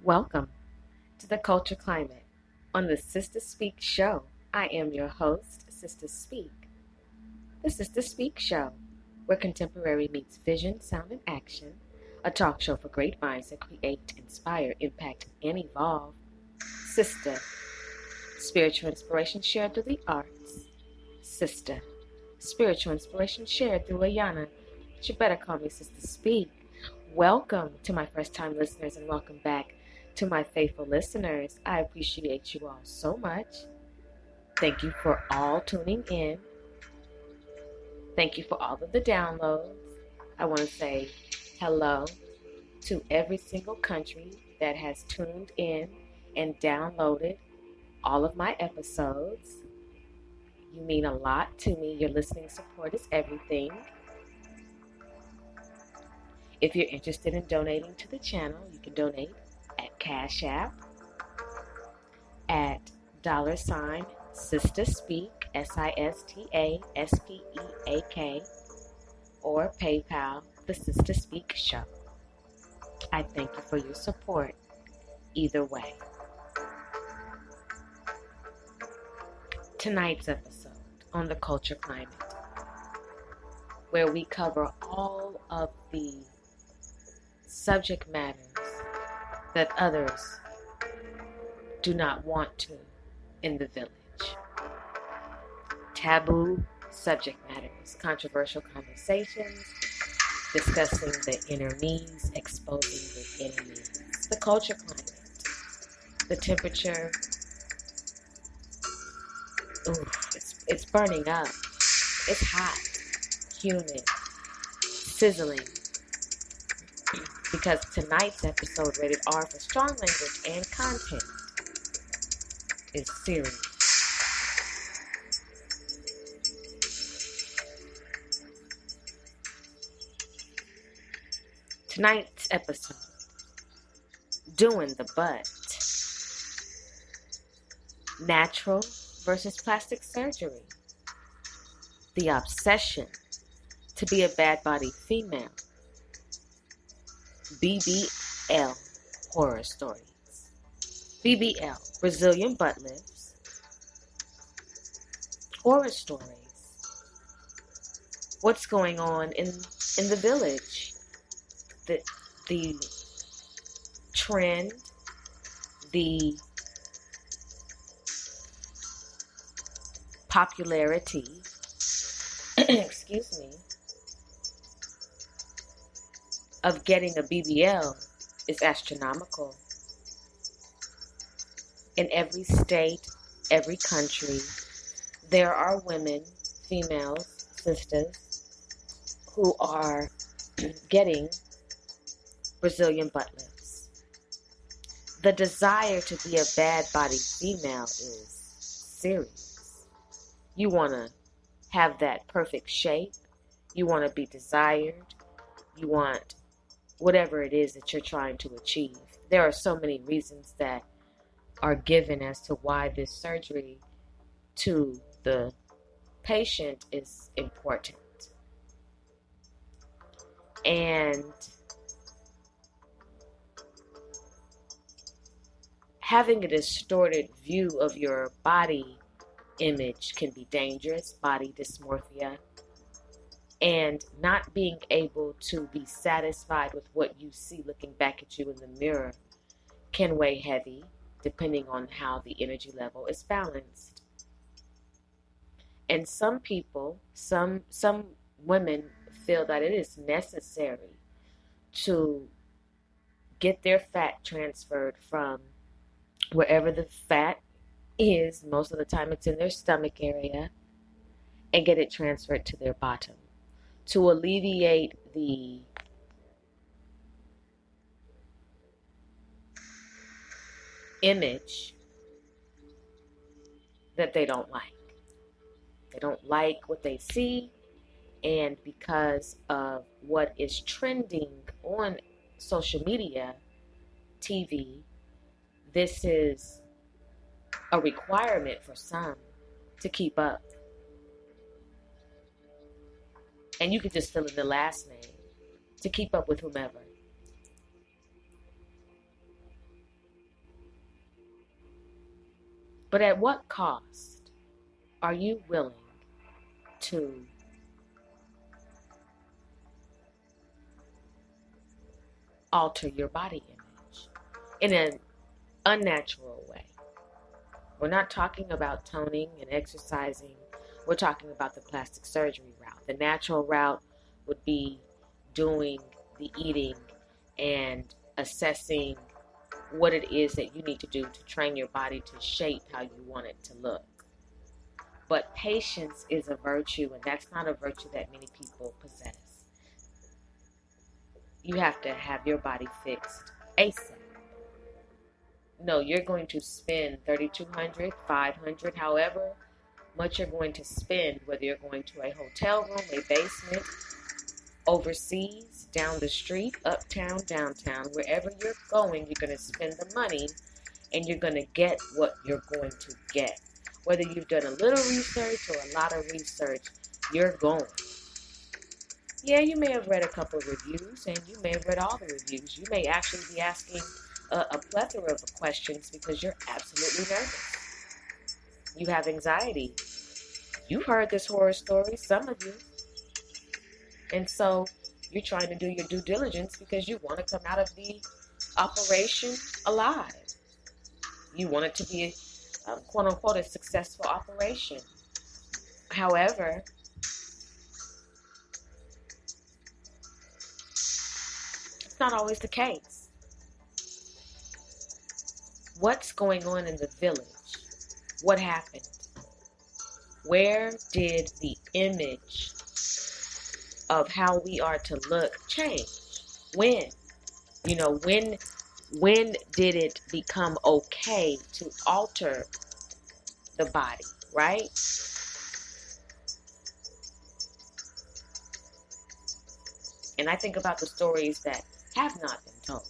Welcome to the Culture Climate on the Sister Speak Show. I am your host, Sister Speak. The Sister Speak Show, where contemporary meets vision, sound, and action. A talk show for great minds that create, inspire, impact, and evolve. Sister, spiritual inspiration shared through the arts. Sister, spiritual inspiration shared through Ayana. But you better call me Sister Speak. Welcome to my first-time listeners and welcome back to my faithful listeners. I appreciate you all so much. Thank you for all tuning in. Thank you for all of the downloads. I want to say hello to every single country that has tuned in and downloaded all of my episodes. You mean a lot to me. Your listening support is everything. If you're interested in donating to the channel, you can donate at Cash App at $ Sister Speak, SISTASPEAK, or PayPal, The Sister Speak Show. I thank you for your support either way. Tonight's episode on the Culture Climate, where we cover all of the subject matters that others do not want to in the village. Taboo subject matters, controversial conversations, discussing the inner me's, exposing the enemies, the culture climate, the temperature. It's burning up. It's hot, humid, sizzling. Because tonight's episode, rated R for strong language and content, is serious. Tonight's episode, doing the butt. Natural versus plastic surgery. The obsession to be a bad body female. BBL horror stories. BBL, Brazilian butt lifts. Horror stories. What's going on in the village? The trend, the popularity, excuse me, of getting a BBL is astronomical. In every state, every country, there are women, females, sisters, who are getting Brazilian butt lifts. The desire to be a bad body female is serious. You want to have that perfect shape. You want to be desired. You want whatever it is that you're trying to achieve. There are so many reasons that are given as to why this surgery to the patient is important. And having a distorted view of your body image can be dangerous, body dysmorphia. And not being able to be satisfied with what you see looking back at you in the mirror can weigh heavy, depending on how the energy level is balanced. And some people, some women feel that it is necessary to get their fat transferred from wherever the fat is. Most of the time it's in their stomach area, and get it transferred to their bottom, to alleviate the image that they don't like. They don't like what they see, and because of what is trending on social media, TV, this is a requirement for some to keep up. And you can just fill in the last name to keep up with whomever. But at what cost are you willing to alter your body image in an unnatural way? We're not talking about toning and exercising. We're talking about the plastic surgery route. The natural route would be doing the eating and assessing what it is that you need to do to train your body to shape how you want it to look. But patience is a virtue, and that's not a virtue that many people possess. You have to have your body fixed ASAP. No, you're going to spend $3,200, $500, however much you're going to spend, whether you're going to a hotel room, a basement, overseas, down the street, uptown, downtown, wherever you're going, you're going to spend the money and you're going to get what you're going to get. Whether you've done a little research or a lot of research, you're going. Yeah, you may have read a couple of reviews and you may have read all the reviews. You may actually be asking a plethora of questions because you're absolutely nervous. You have anxiety. You've heard this horror story, some of you. And so you're trying to do your due diligence because you want to come out of the operation alive. You want it to be a quote unquote a successful operation. However, it's not always the case. What's going on in the village? What happened? Where did the image of how we are to look change? When? When did it become okay to alter the body, right? And I think about the stories that have not been told.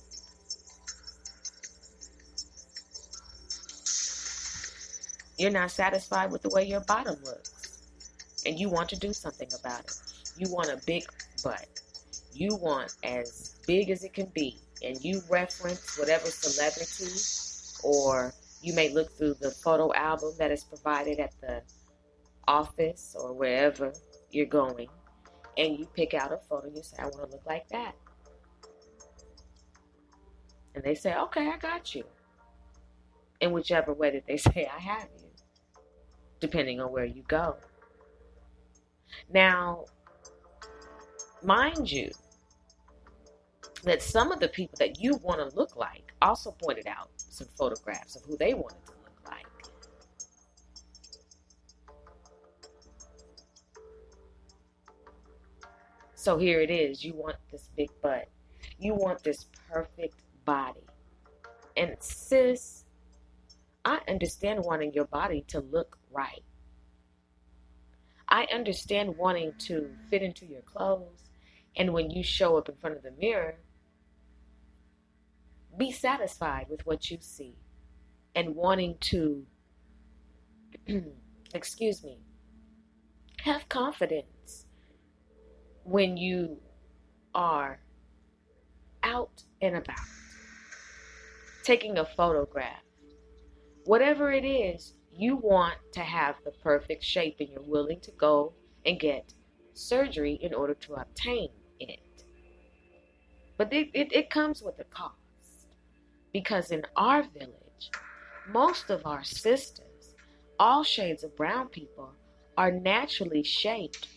You're not satisfied with the way your bottom looks, and you want to do something about it. You want a big butt. You want as big as it can be, and you reference whatever celebrity, or you may look through the photo album that is provided at the office or wherever you're going, and you pick out a photo. You say, I want to look like that. And they say, okay, I got you. In whichever way that they say, I have you, depending on where you go. Now, mind you, that some of the people that you want to look like also pointed out some photographs of who they wanted to look like. So here it is. You want this big butt. You want this perfect body. And sis, I understand wanting your body to look right. I understand wanting to fit into your clothes. And when you show up in front of the mirror, be satisfied with what you see. And wanting to, have confidence when you are out and about, taking a photograph. Whatever it is, you want to have the perfect shape and you're willing to go and get surgery in order to obtain it. But it comes with a cost. Because in our village, most of our sisters, all shades of brown people, are naturally shaped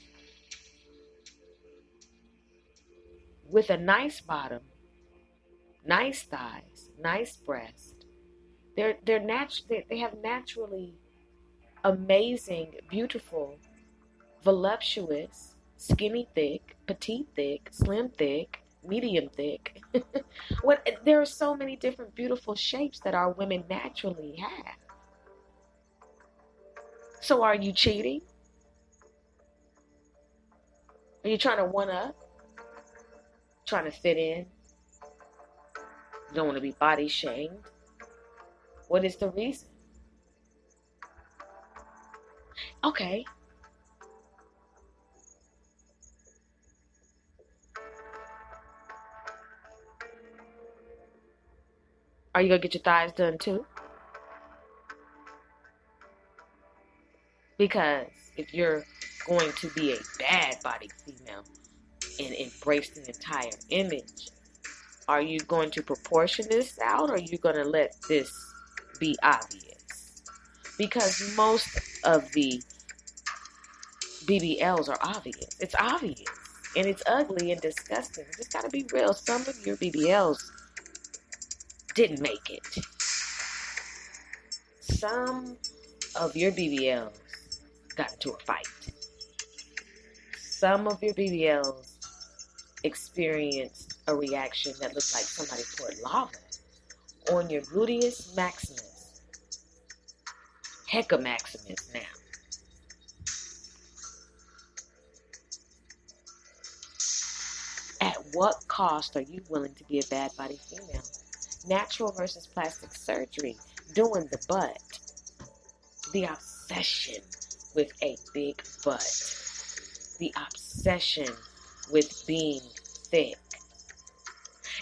with a nice bottom, nice thighs, nice breast. They have naturally amazing, beautiful, voluptuous, skinny thick, petite thick, slim thick, medium thick. There are so many different beautiful shapes that our women naturally have. So are you cheating? Are you trying to one up? Trying to fit in? You don't want to be body shamed? What is the reason? Okay. Are you going to get your thighs done too? Because if you're going to be a bad body female and embrace the entire image, are you going to proportion this out, or are you going to let this be obvious? Because most of the BBLs are obvious. It's obvious. And it's ugly and disgusting. Just gotta be real. Some of your BBLs didn't make it. Some of your BBLs got into a fight. Some of your BBLs experienced a reaction that looked like somebody poured lava on your gluteus maximus. Hecka maximus now. At what cost are you willing to be a bad body female? Natural versus plastic surgery, doing the butt. The obsession with a big butt. The obsession with being thick.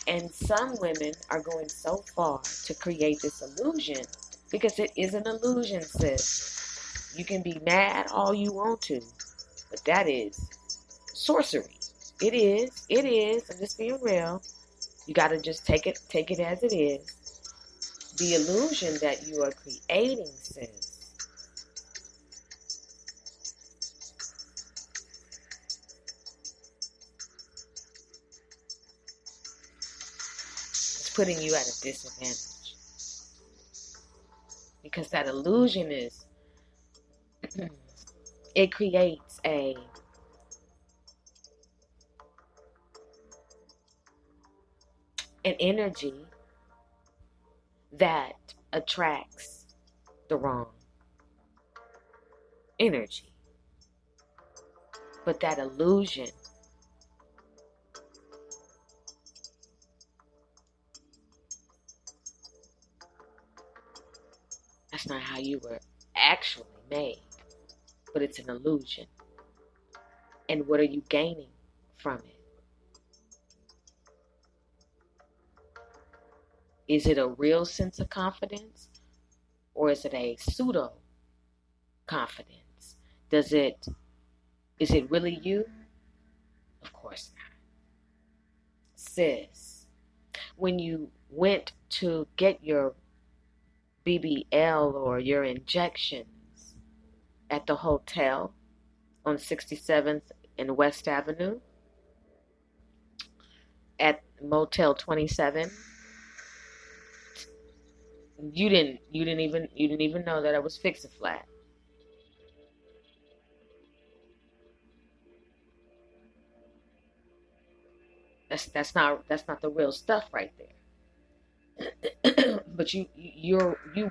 And some women are going so far to create this illusion, because it is an illusion, sis. You can be mad all you want to, but that is sorcery. It is. I'm just being real. You gotta just take it as it is. The illusion that you are creating, sis, it's putting you at a disadvantage. Because that illusion is, it creates an energy that attracts the wrong energy. But that illusion that's not how you were actually made. But it's an illusion. And what are you gaining from it? Is it a real sense of confidence, or is it a pseudo confidence? Is it really you? Of course not. Sis, when you went to get your BBL or your injections at the hotel on 67th and West Avenue at Motel 27, you didn't even know that I was Fix-A-Flat. That's not the real stuff right there. But you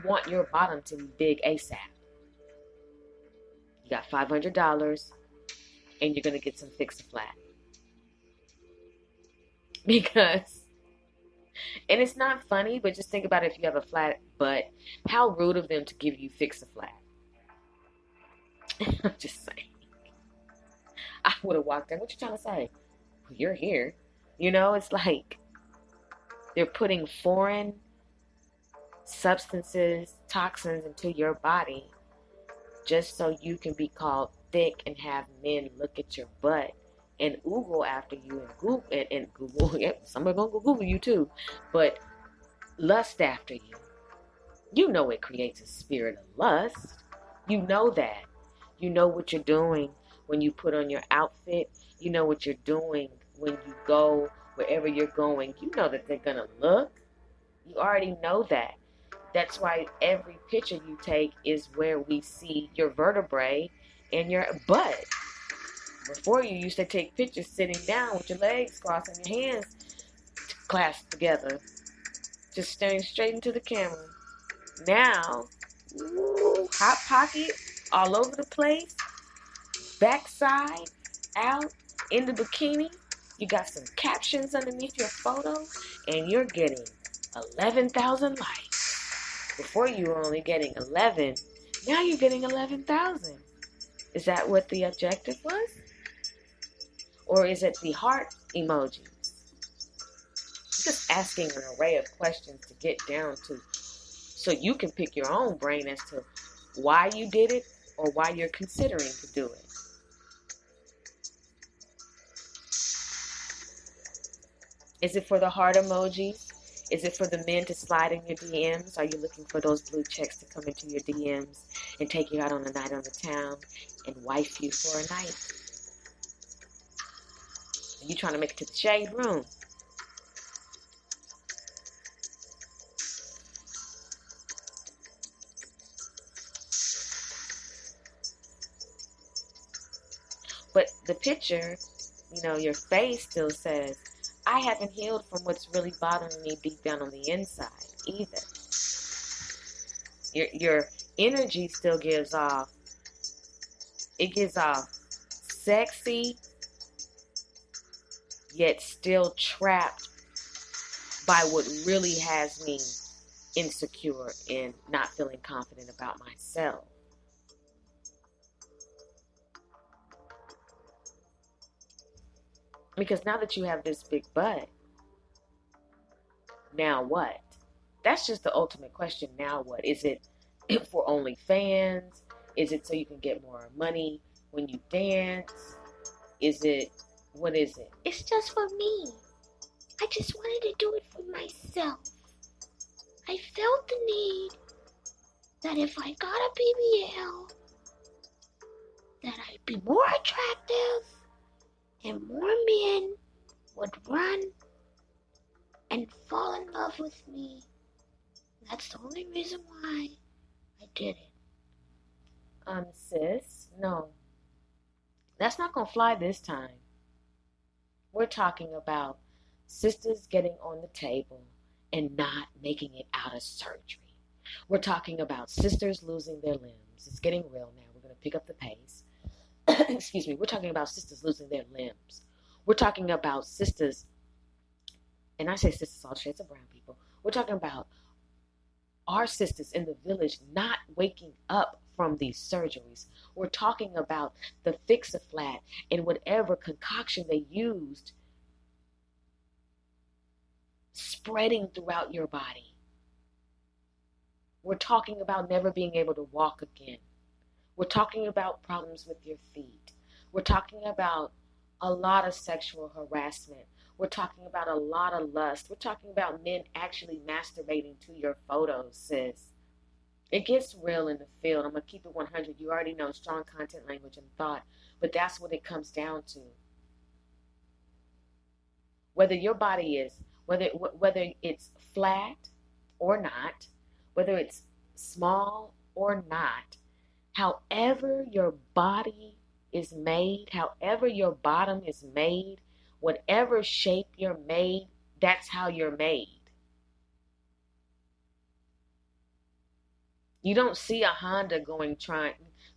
want your bottom to be big ASAP. You got $500 and you're gonna get some Fix-A-Flat. Because, and it's not funny, but just think about it. If you have a flat butt, how rude of them to give you Fix-A-Flat. I'm just saying. I would have walked in. What you trying to say? Well, you're here. You know, it's like they're putting foreign substances, toxins into your body just so you can be called thick and have men look at your butt and oogle after you and Google. Yep, somebody's gonna Google you too, but lust after you. You know it creates a spirit of lust. You know that. You know what you're doing when you put on your outfit. You know what you're doing when you go wherever you're going. You know that they're gonna look. You already know that. That's why every picture you take is where we see your vertebrae and your butt. Before, you used to take pictures sitting down with your legs crossed and your hands clasped together, just staring straight into the camera. Now, hot pocket all over the place, backside, out, in the bikini. You got some captions underneath your photo, and you're getting 11,000 likes. Before, you were only getting 11. Now you're getting 11,000. Is that what the objective was? Or is it the heart emojis? I'm just asking an array of questions to get down to, so you can pick your own brain as to why you did it or why you're considering to do it. Is it for the heart emojis? Is it for the men to slide in your DMs? Are you looking for those blue checks to come into your DMs and take you out on a night on the town and wife you for a night? Are you trying to make it to the shade room? But the picture, your face still says, I haven't healed from what's really bothering me deep down on the inside either. Your energy still gives off sexy, yet still trapped by what really has me insecure and not feeling confident about myself. Because now that you have this big butt, now what? That's just the ultimate question. Now what? Is it for OnlyFans? Is it so you can get more money when you dance? What is it? It's just for me. I just wanted to do it for myself. I felt the need that if I got a BBL, that I'd be more attractive and more men would run and fall in love with me. That's the only reason why I did it. Sis, no. That's not gonna fly this time. We're talking about sisters getting on the table and not making it out of surgery. We're talking about sisters losing their limbs. It's getting real now. We're gonna pick up the pace. Excuse me. We're talking about sisters losing their limbs. We're talking about sisters, and I say sisters, all shades of brown people. We're talking about our sisters in the village not waking up from these surgeries. We're talking about the Fix-A-Flat and whatever concoction they used spreading throughout your body. We're talking about never being able to walk again. We're talking about problems with your feet. We're talking about a lot of sexual harassment. We're talking about a lot of lust. We're talking about men actually masturbating to your photos, sis. It gets real in the field. I'm going to keep it 100. You already know strong content, language, and thought. But that's what it comes down to. Whether your body is, whether it's flat or not, whether it's small or not, however your body is made, however your bottom is made, whatever shape you're made, that's how you're made. You don't see a Honda going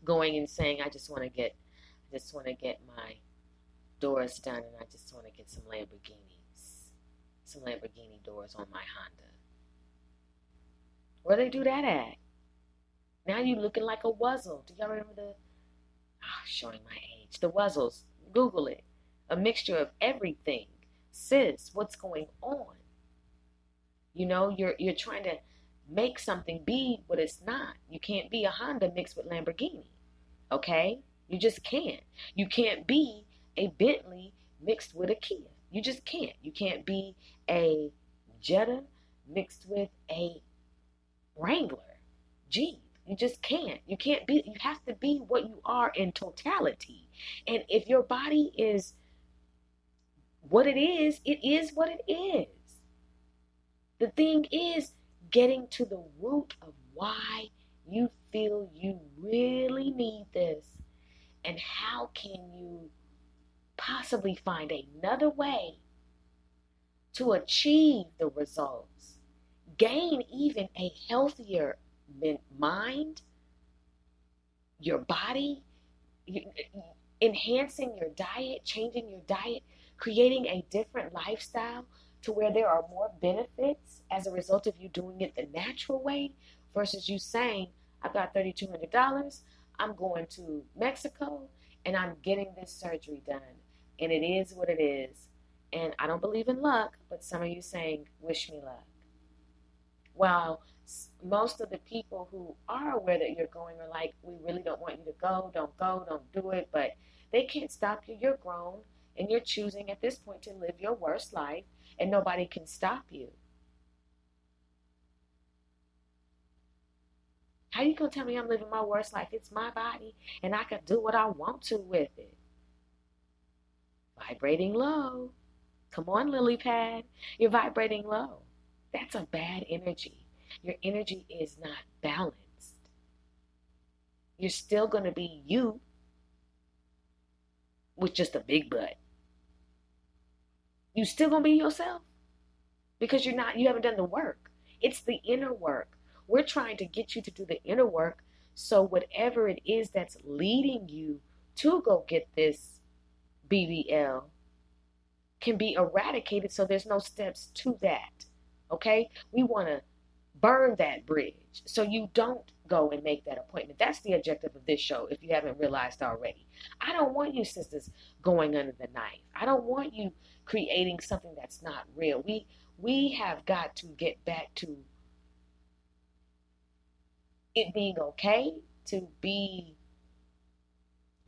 and saying, I just want to get my doors done, and I just want to get some Lamborghini doors on my Honda. Where they do that at? Now you looking like a wuzzle. Do y'all remember showing my age. The wuzzles. Google it. A mixture of everything. Sis, what's going on? You're trying to make something be what it's not. You can't be a Honda mixed with Lamborghini. Okay? You just can't. You can't be a Bentley mixed with a Kia. You just can't. You can't be a Jetta mixed with a Wrangler Jeep. You just can't. You have to be what you are in totality. And if your body is what it is what it is. The thing is getting to the root of why you feel you really need this, and how can you possibly find another way to achieve the results, gain even a healthier mind, your body, enhancing your diet, changing your diet, creating a different lifestyle to where there are more benefits as a result of you doing it the natural way versus you saying, I've got $3,200, I'm going to Mexico and I'm getting this surgery done. And it is what it is. And I don't believe in luck, but some of you saying, wish me luck. While most of the people who are aware that you're going are like, we really don't want you to go, don't do it. But they can't stop you. You're grown and you're choosing at this point to live your worst life, and nobody can stop you. How you gonna tell me I'm living my worst life? It's my body and I can do what I want to with it. Vibrating low. Come on, lily pad. You're vibrating low. That's a bad energy. Your energy is not balanced. You're still going to be you with just a big butt. You still going to be yourself because you haven't done the work. It's the inner work. We're trying to get you to do the inner work, so whatever it is that's leading you to go get this BBL can be eradicated, so there's no steps to that. Okay? We want to burn that bridge so you don't go and make that appointment. That's the objective of this show, if you haven't realized already. I don't want you sisters going under the knife. I don't want you creating something that's not real. We have got to get back to it being okay to be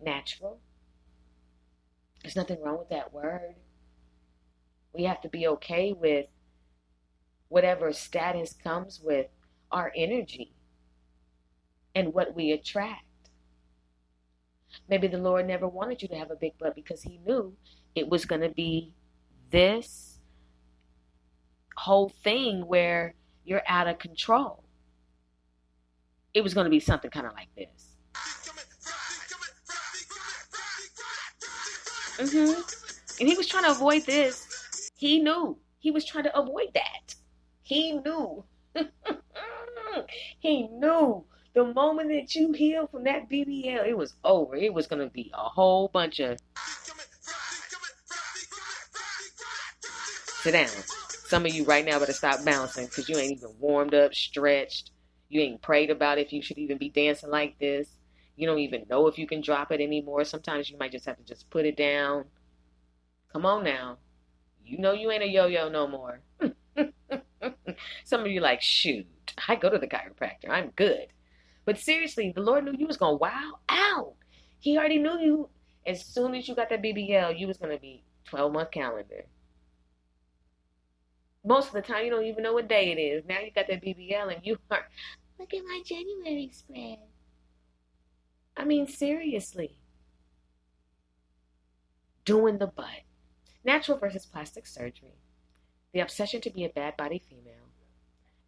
natural. There's nothing wrong with that word. We have to be okay with whatever status comes with our energy and what we attract. Maybe the Lord never wanted you to have a big butt because he knew it was going to be this whole thing where you're out of control. It was going to be something kind of like this. And he was trying to avoid this. He knew. He was trying to avoid that. He knew. He knew. The moment that you healed from that BBL, it was over. It was going to be a whole bunch of... Sit down. Some of you right now better stop bouncing because you ain't even warmed up, stretched. You ain't prayed about if you should even be dancing like this. You don't even know if you can drop it anymore. Sometimes you might just have to just put it down. Come on now. You know you ain't a yo-yo no more. Some of you like, shoot, I go to the chiropractor. I'm good. But seriously, the Lord knew you was going to wow out. He already knew you. As soon as you got that BBL, you was going to be 12-month calendar. Most of the time, you don't even know what day it is. Now you got that BBL and you are, look at my January spread. I mean, seriously. Doing the butt. Natural versus plastic surgery. The obsession to be a bad body female.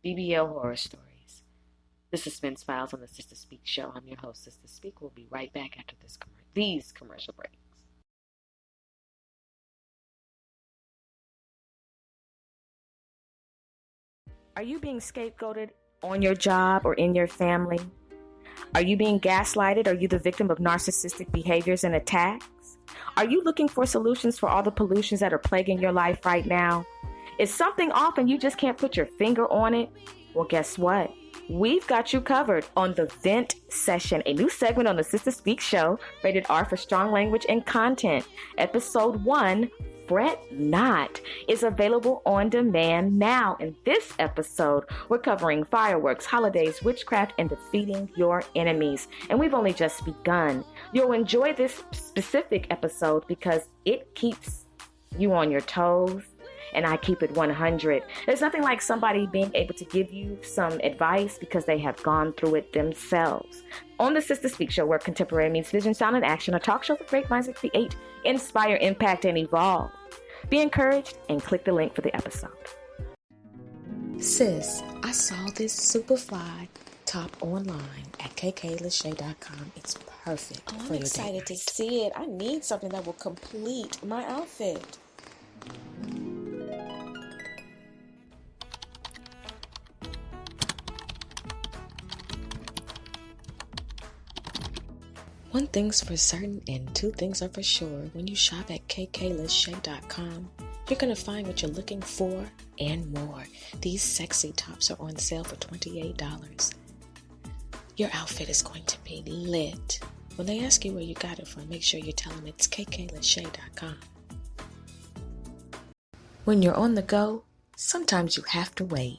BBL horror stories. The suspense files on the Sister Speak show. I'm your host, Sister Speak. We'll be right back after these commercial breaks. Are you being scapegoated on your job or in your family? Are you being gaslighted? Are you the victim of narcissistic behaviors and attacks? Are you looking for solutions for all the pollutions that are plaguing your life right now? Is something off and you just can't put your finger on it? Well, guess what? We've got you covered on the Vent Session, a new segment on the Sister Speak show, rated R for strong language and content. Episode 1, Fret Not, is available on demand now. In this episode, we're covering fireworks, holidays, witchcraft, and defeating your enemies. And we've only just begun. You'll enjoy this specific episode because it keeps you on your toes. And I keep it 100. There's nothing like somebody being able to give you some advice because they have gone through it themselves. On the Sister Speak show, where contemporary meets vision, sound, and action, a talk show for great minds that create, inspire, impact, and evolve. Be encouraged and click the link for the episode. Sis, I saw this Superfly top online at kklachey.com. It's perfect for your excited to see it. I need something that will complete my outfit. One thing's for certain and two things are for sure. When you shop at kklachey.com, you're going to find what you're looking for and more. These sexy tops are on sale for $28. Your outfit is going to be lit. When they ask you where you got it from, make sure you tell them it's kklachey.com. When you're on the go, sometimes you have to wait.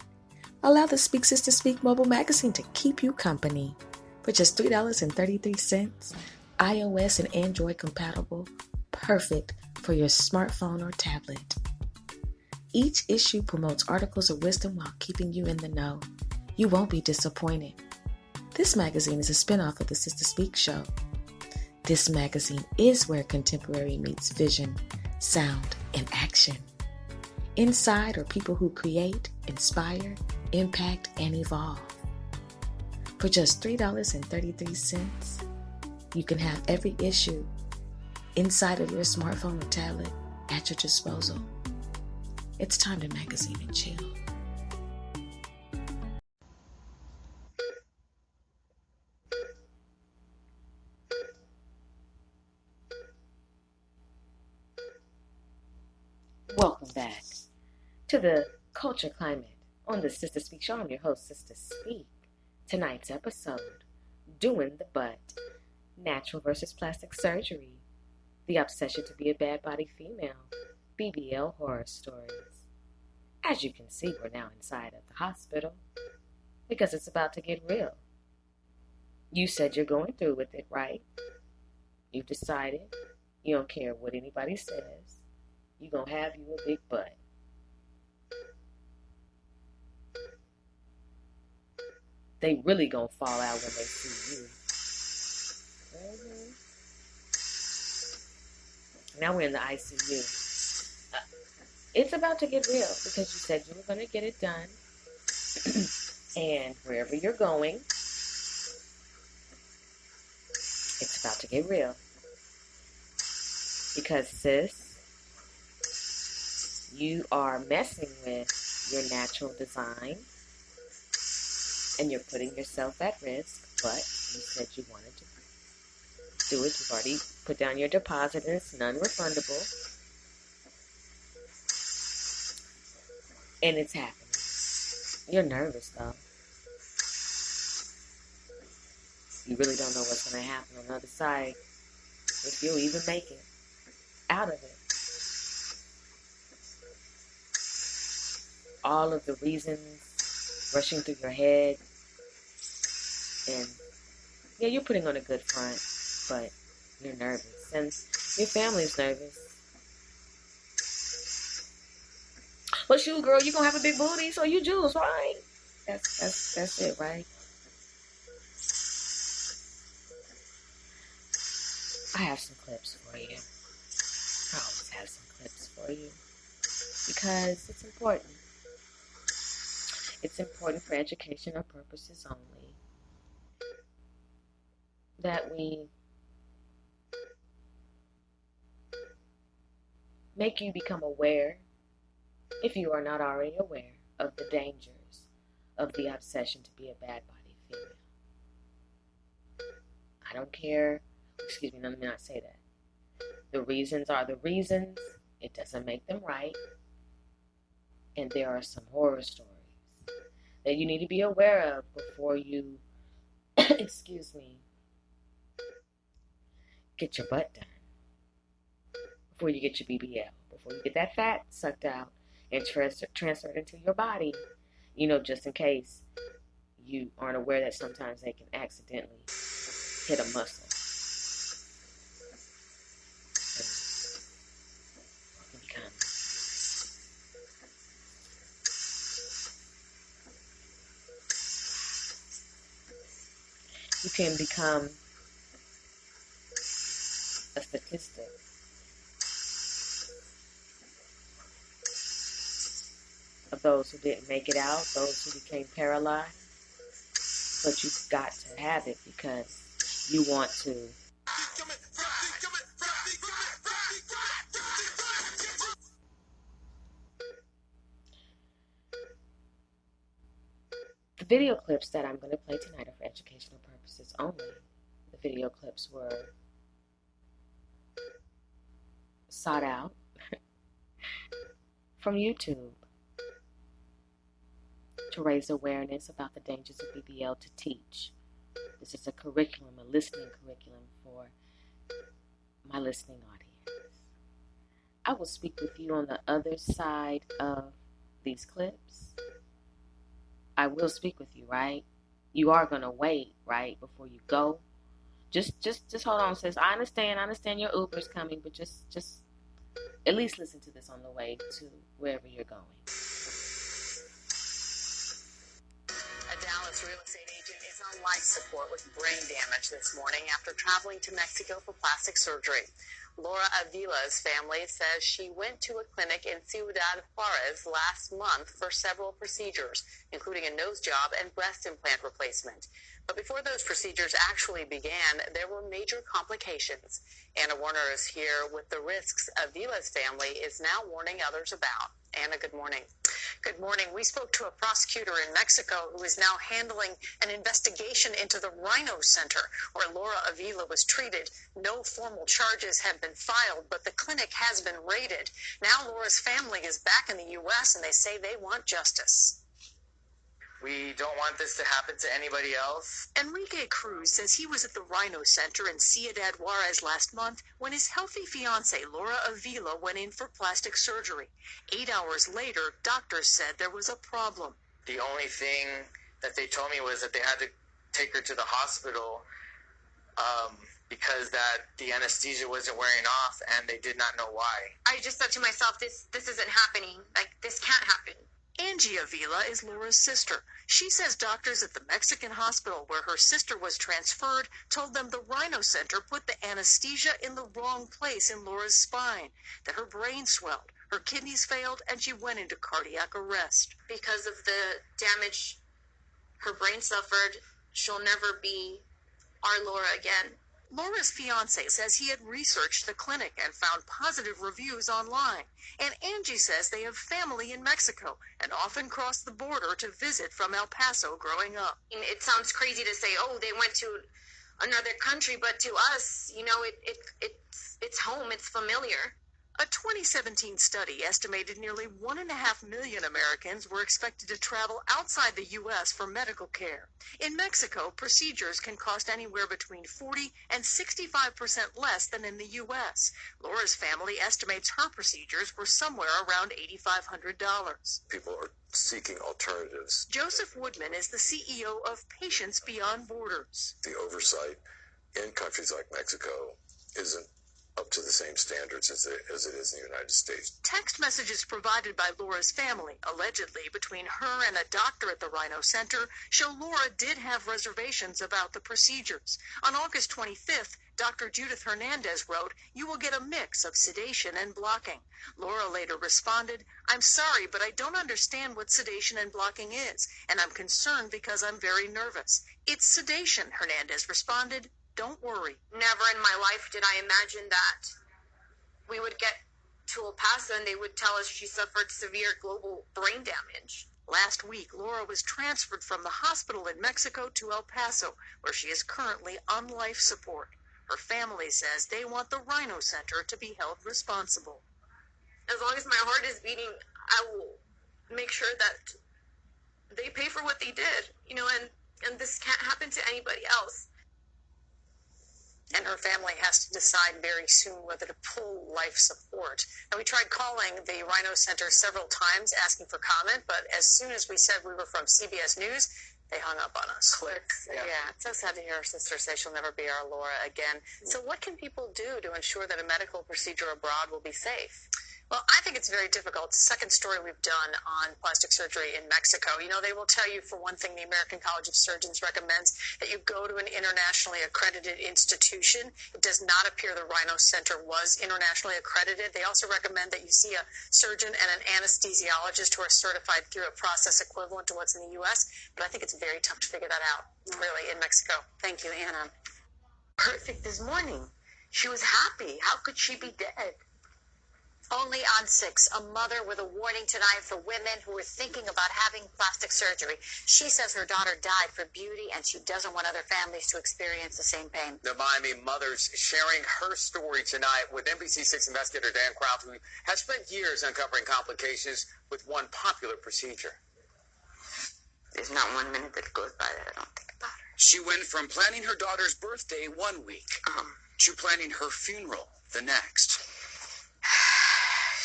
Allow the Speak Sister Speak mobile magazine to keep you company. For just $3.33, iOS and Android compatible, perfect for your smartphone or tablet. Each issue promotes articles of wisdom while keeping you in the know. You won't be disappointed. This magazine is a spinoff of the Sister Speak show. This magazine is where contemporary meets vision, sound, and action. Inside are people who create, inspire, impact, and evolve. For just $3.33, you can have every issue inside of your smartphone or tablet at your disposal. It's time to magazine and chill. Welcome back to the Culture Climate on the Sister Speak show. I'm your host, Sister Speak. Tonight's episode, Doing the Butt, Natural versus Plastic Surgery, the obsession to be a bad body female, BBL horror stories. As you can see, we're now inside of the hospital because it's about to get real. You said you're going through with it, right? You've decided you don't care what anybody says. You're going to have you a big butt. They really going to fall out when they see you. Now we're in the ICU. It's about to get real because you said you were going to get it done. And wherever you're going, it's about to get real. Because, sis, you are messing with your natural design and you're putting yourself at risk, but you said you wanted to do it. You've already put down your deposit and it's non-refundable. And it's happening. You're nervous, though. You really don't know what's going to happen on the other side, if you'll even make it out of it. All of the reasons rushing through your head. And, yeah, you're putting on a good front, but you're nervous. And your family's nervous. Well, shoot, girl, you're going to have a big booty, so you Jews, right? That's it, right? I have some clips for you. I always have some clips for you. Because it's important. It's important for educational purposes only that we make you become aware, if you are not already aware, of the dangers of the obsession to be a bad body female. I don't care. Excuse me, let me not say that. The reasons are the reasons. It doesn't make them right. And there are some horror stories that you need to be aware of before you, excuse me, get your butt done. Before you get your BBL. Before you get that fat sucked out and transferred into your body. You know, just in case you aren't aware that sometimes they can accidentally hit a muscle. You can become a statistic. Of those who didn't make it out, those who became paralyzed. But you've got to have it because you want to. The video clips that I'm going to play tonight are for educational purposes only. The video clips were sought out from YouTube to raise awareness about the dangers of BBL, to teach. This is a curriculum, a listening curriculum for my listening audience. I will speak with you on the other side of these clips. I will speak with you, right? You are gonna wait, right, before you go. Just hold on, sis. I understand your Uber's coming, but just at least listen to this on the way to wherever you're going. A Dallas real estate agent is on life support with brain damage this morning after traveling to Mexico for plastic surgery. Laura Avila's family says she went to a clinic in Ciudad Juarez last month for several procedures, including a nose job and breast implant replacement. But before those procedures actually began, there were major complications. Anna Warner is here with the risks Avila's family is now warning others about. Anna, good morning. Good morning. We spoke to a prosecutor in Mexico who is now handling an investigation into the Rhino Center where Laura Avila was treated. No formal charges have been filed, but the clinic has been raided. Now Laura's family is back in the U.S. and they say they want justice. We don't want this to happen to anybody else. Enrique Cruz says he was at the Rhino Center in Ciudad Juarez last month when his healthy fiancée, Laura Avila, went in for plastic surgery. 8 hours later, doctors said there was a problem. The only thing that they told me was that they had to take her to the hospital because that the anesthesia wasn't wearing off, and they did not know why. I just said to myself, this isn't happening. Like, this can't happen. Angie Avila is Laura's sister. She says doctors at the Mexican hospital where her sister was transferred told them the Rhino Center put the anesthesia in the wrong place in Laura's spine, that her brain swelled, her kidneys failed, and she went into cardiac arrest. Because of the damage her brain suffered, she'll never be our Laura again. Laura's fiancé says he had researched the clinic and found positive reviews online. And Angie says they have family in Mexico and often cross the border to visit from El Paso growing up. And it sounds crazy to say, oh, they went to another country, but to us, you know, it's home, it's familiar. A 2017 study estimated nearly 1.5 million Americans were expected to travel outside the U.S. for medical care. In Mexico, procedures can cost anywhere between 40 and 65% less than in the U.S. Laura's family estimates her procedures were somewhere around $8,500. People are seeking alternatives. Joseph Woodman is the CEO of Patients Beyond Borders. The oversight in countries like Mexico isn't up to the same standards as it is in the United States. Text messages provided by Laura's family, allegedly between her and a doctor at the Rhino Center, show Laura did have reservations about the procedures. On August 25th, Dr. Judith Hernandez wrote, "You will get a mix of sedation and blocking." Laura later responded, "I'm sorry, but I don't understand what sedation and blocking is, and I'm concerned because I'm very nervous." "It's sedation," Hernandez responded. "Don't worry." Never in my life did I imagine that we would get to El Paso and they would tell us she suffered severe global brain damage. Last week, Laura was transferred from the hospital in Mexico to El Paso, where she is currently on life support. Her family says they want the Rhino Center to be held responsible. As long as my heart is beating, I will make sure that they pay for what they did, you know, and this can't happen to anybody else. And her family has to decide very soon whether to pull life support. And we tried calling the Rhino Center several times asking for comment, but as soon as we said we were from CBS News, they hung up on us. Click. Yeah, it's so sad to hear her sister say she'll never be our Laura again. So what can people do to ensure that a medical procedure abroad will be safe? Well, I think it's very difficult. It's the second story we've done on plastic surgery in Mexico. You know, they will tell you, for one thing, the American College of Surgeons recommends that you go to an internationally accredited institution. It does not appear the Rhino Center was internationally accredited. They also recommend that you see a surgeon and an anesthesiologist who are certified through a process equivalent to what's in the U.S., but I think it's very tough to figure that out, really, in Mexico. Thank you, Anna. Perfect this morning. She was happy. How could she be dead? Only on 6, a mother with a warning tonight for women who are thinking about having plastic surgery. She says her daughter died for beauty, and she doesn't want other families to experience the same pain. The Miami mother's sharing her story tonight with NBC6 investigator Dan Kraut, who has spent years uncovering complications with one popular procedure. There's not 1 minute that goes by that I don't think about her. She went from planning her daughter's birthday 1 week to planning her funeral the next.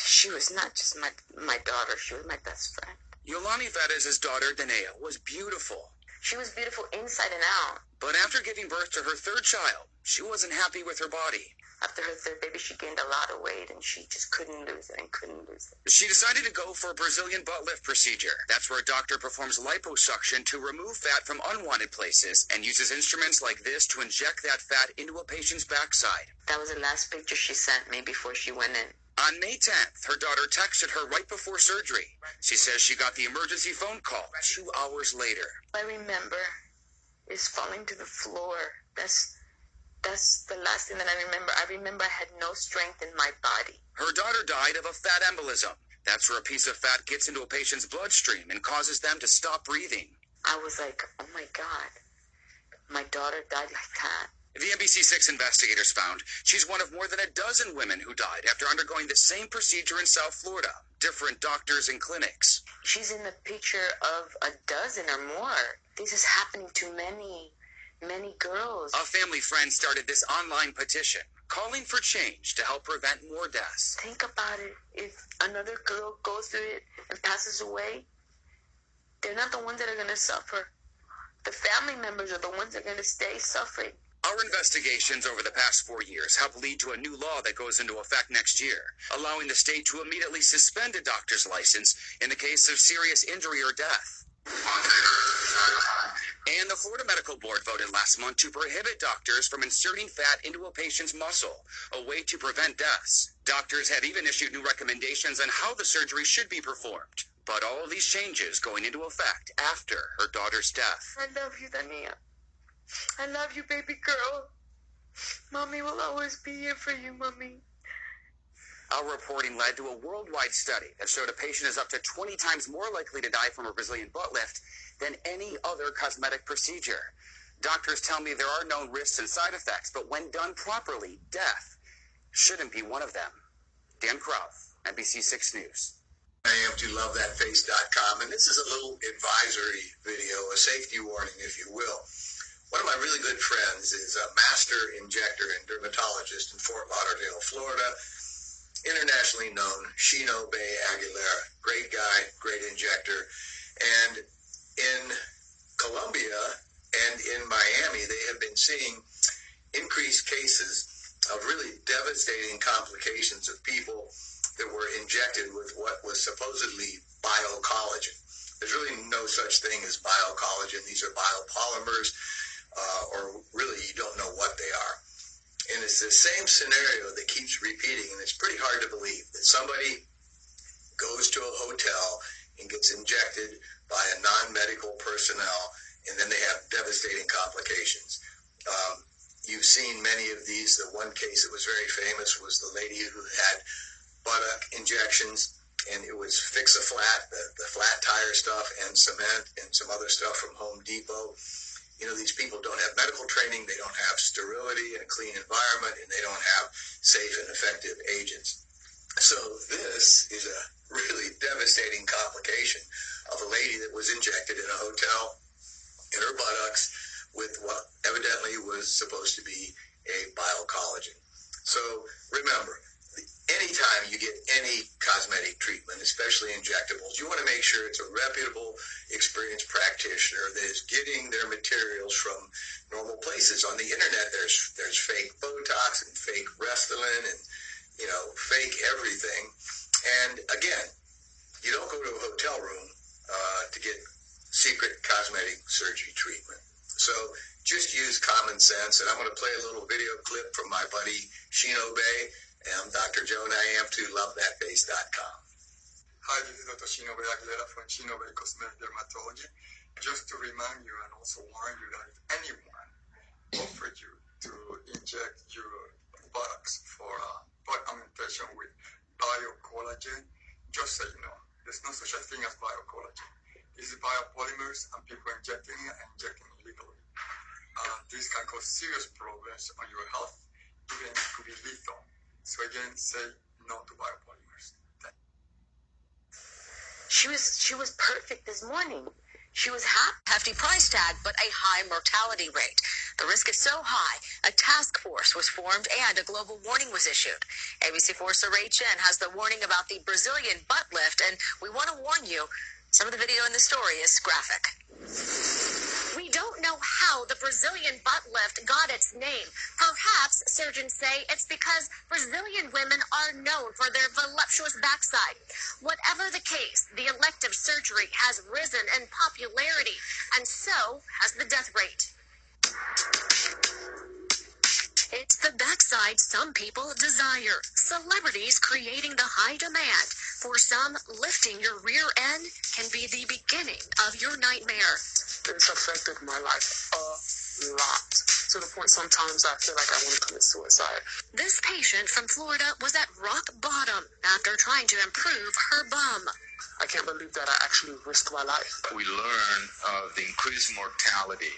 She was not just my daughter, she was my best friend. Yolani Valdez's daughter, Danae, was beautiful. She was beautiful inside and out. But after giving birth to her third child, she wasn't happy with her body. After her third baby, she gained a lot of weight, and she just couldn't lose it and couldn't lose it. She decided to go for a Brazilian butt lift procedure. That's where a doctor performs liposuction to remove fat from unwanted places and uses instruments like this to inject that fat into a patient's backside. That was the last picture she sent me before she went in. On May 10th, her daughter texted her right before surgery. She says she got the emergency phone call 2 hours later. I remember is falling to the floor. That's the last thing that I remember. I remember I had no strength in my body. Her daughter died of a fat embolism. That's where a piece of fat gets into a patient's bloodstream and causes them to stop breathing. I was like, oh my God, my daughter died like that. The NBC6 investigators found she's one of more than a dozen women who died after undergoing the same procedure in South Florida. Different doctors and clinics. She's in the picture of a dozen or more. This is happening to many girls. A family friend started this online petition calling for change to help prevent more deaths. Think about it. If another girl goes through it and passes away, they're not the ones that are going to suffer. The family members are the ones that are going to stay suffering. Our investigations over the past 4 years help lead to a new law that goes into effect next year, allowing the state to immediately suspend a doctor's license in the case of serious injury or death. And the Florida Medical Board voted last month to prohibit doctors from inserting fat into a patient's muscle, a way to prevent deaths. Doctors have even issued new recommendations on how the surgery should be performed. But all of these changes going into effect after her daughter's death. I love you, Dania. I love you, baby girl. Mommy will always be here for you, Mommy. Our reporting led to a worldwide study that showed a patient is up to 20 times more likely to die from a Brazilian butt lift than any other cosmetic procedure. Doctors tell me there are known risks and side effects, but when done properly, death shouldn't be one of them. Dan Krauth, NBC6 News. I am to lovethatface.com, and this is a little advisory video, a safety warning, if you will. One of my really good friends is a master injector and dermatologist in Fort Lauderdale, Florida, internationally known, Chino Bay Aguilera. Great guy, great injector. And in Colombia and in Miami, they have been seeing increased cases of really devastating complications of people that were injected with what was supposedly biocollagen. There's really no such thing as biocollagen. These are biopolymers, or really you don't know what they are. And it's the same scenario that keeps repeating, and it's pretty hard to believe that somebody goes to a hotel and gets injected by a non-medical personnel, and then they have devastating complications. You've seen many of these. The one case that was very famous was the lady who had buttock injections, and it was Fix-A-Flat, the flat tire stuff, and cement, and some other stuff from Home Depot. You know, these people don't have medical training, they don't have sterility and a clean environment, and they don't have safe and effective agents. So this is a really devastating complication of a lady that was injected in a hotel in her buttocks with what evidently was supposed to be a biocollagen. So remember, anytime you get any cosmetic treatment, especially injectables, you want to make sure it's a reputable, experienced practitioner that is getting their materials from normal places. On the internet, there's fake Botox and fake Restylane and, you know, fake everything. And again, you don't go to a hotel room to get secret cosmetic surgery treatment. So just use common sense. And I'm going to play a little video clip from my buddy Chino Bay. I'm Dr. Joe, and I am to lovethatface.com. Hi, this is Dr. Chino Bay Aguilera from Chino Bay Cosmetic Dermatology. Just to remind you and also warn you that if anyone offered you to inject your buttocks for butt augmentation with biocollagen, just so you know, there's no such a thing as biocollagen. This is biopolymers, and people injecting it and injecting illegally. This can cause serious problems on your health, even it could be lethal. So again, say no to biopolymers. She was perfect this morning. She was Hefty price tag, but a high mortality rate. The risk is so high, a task force was formed and a global warning was issued. ABC4's Ray Chen has the warning about the Brazilian butt lift, and we want to warn you, Some of the video in the story is graphic. We don't know how the Brazilian butt lift got its name. Perhaps surgeons say it's because Brazilian women are known for their voluptuous backside. Whatever the case, the elective surgery has risen in popularity, and so has the death rate. It's the backside some people desire. Celebrities creating the high demand. For some, lifting your rear end can be the beginning of your nightmare. It's affected my life a lot, to the point sometimes I feel like I want to commit suicide. This patient from Florida was at rock bottom after trying to improve her bum. I can't believe that I actually risked my life. We learn of the increased mortality,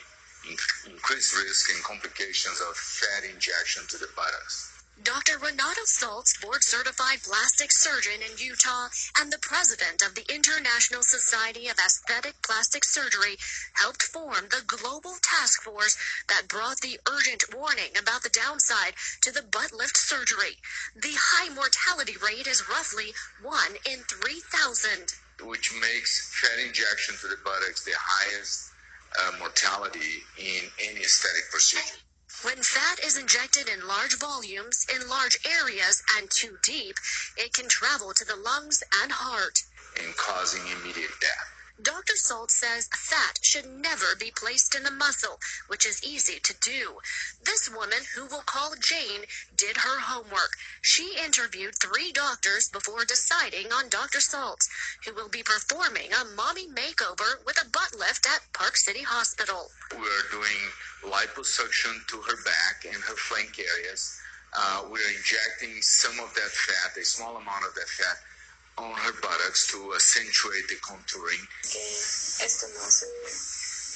increased risk and complications of fat injection to the buttocks. Dr. Renato Saltz, board-certified plastic surgeon in Utah and the president of the International Society of Aesthetic Plastic Surgery, helped form the global task force that brought the urgent warning about the downside to the butt lift surgery. The high mortality rate is roughly 1 in 3,000. Which makes fat injection to the buttocks the highest mortality in any aesthetic procedure. When fat is injected in large volumes, in large areas, and too deep, it can travel to the lungs and heart, and causing immediate death. Dr. Saltz says fat should never be placed in the muscle, which is easy to do. This woman, who we'll call Jane, did her homework. She interviewed 3 doctors before deciding on Dr. Saltz, who will be performing a mommy makeover with a butt lift at Park City Hospital. We're doing liposuction to her back and her flank areas. We're injecting some of that fat, a small amount of that fat, on her buttocks to accentuate the contouring.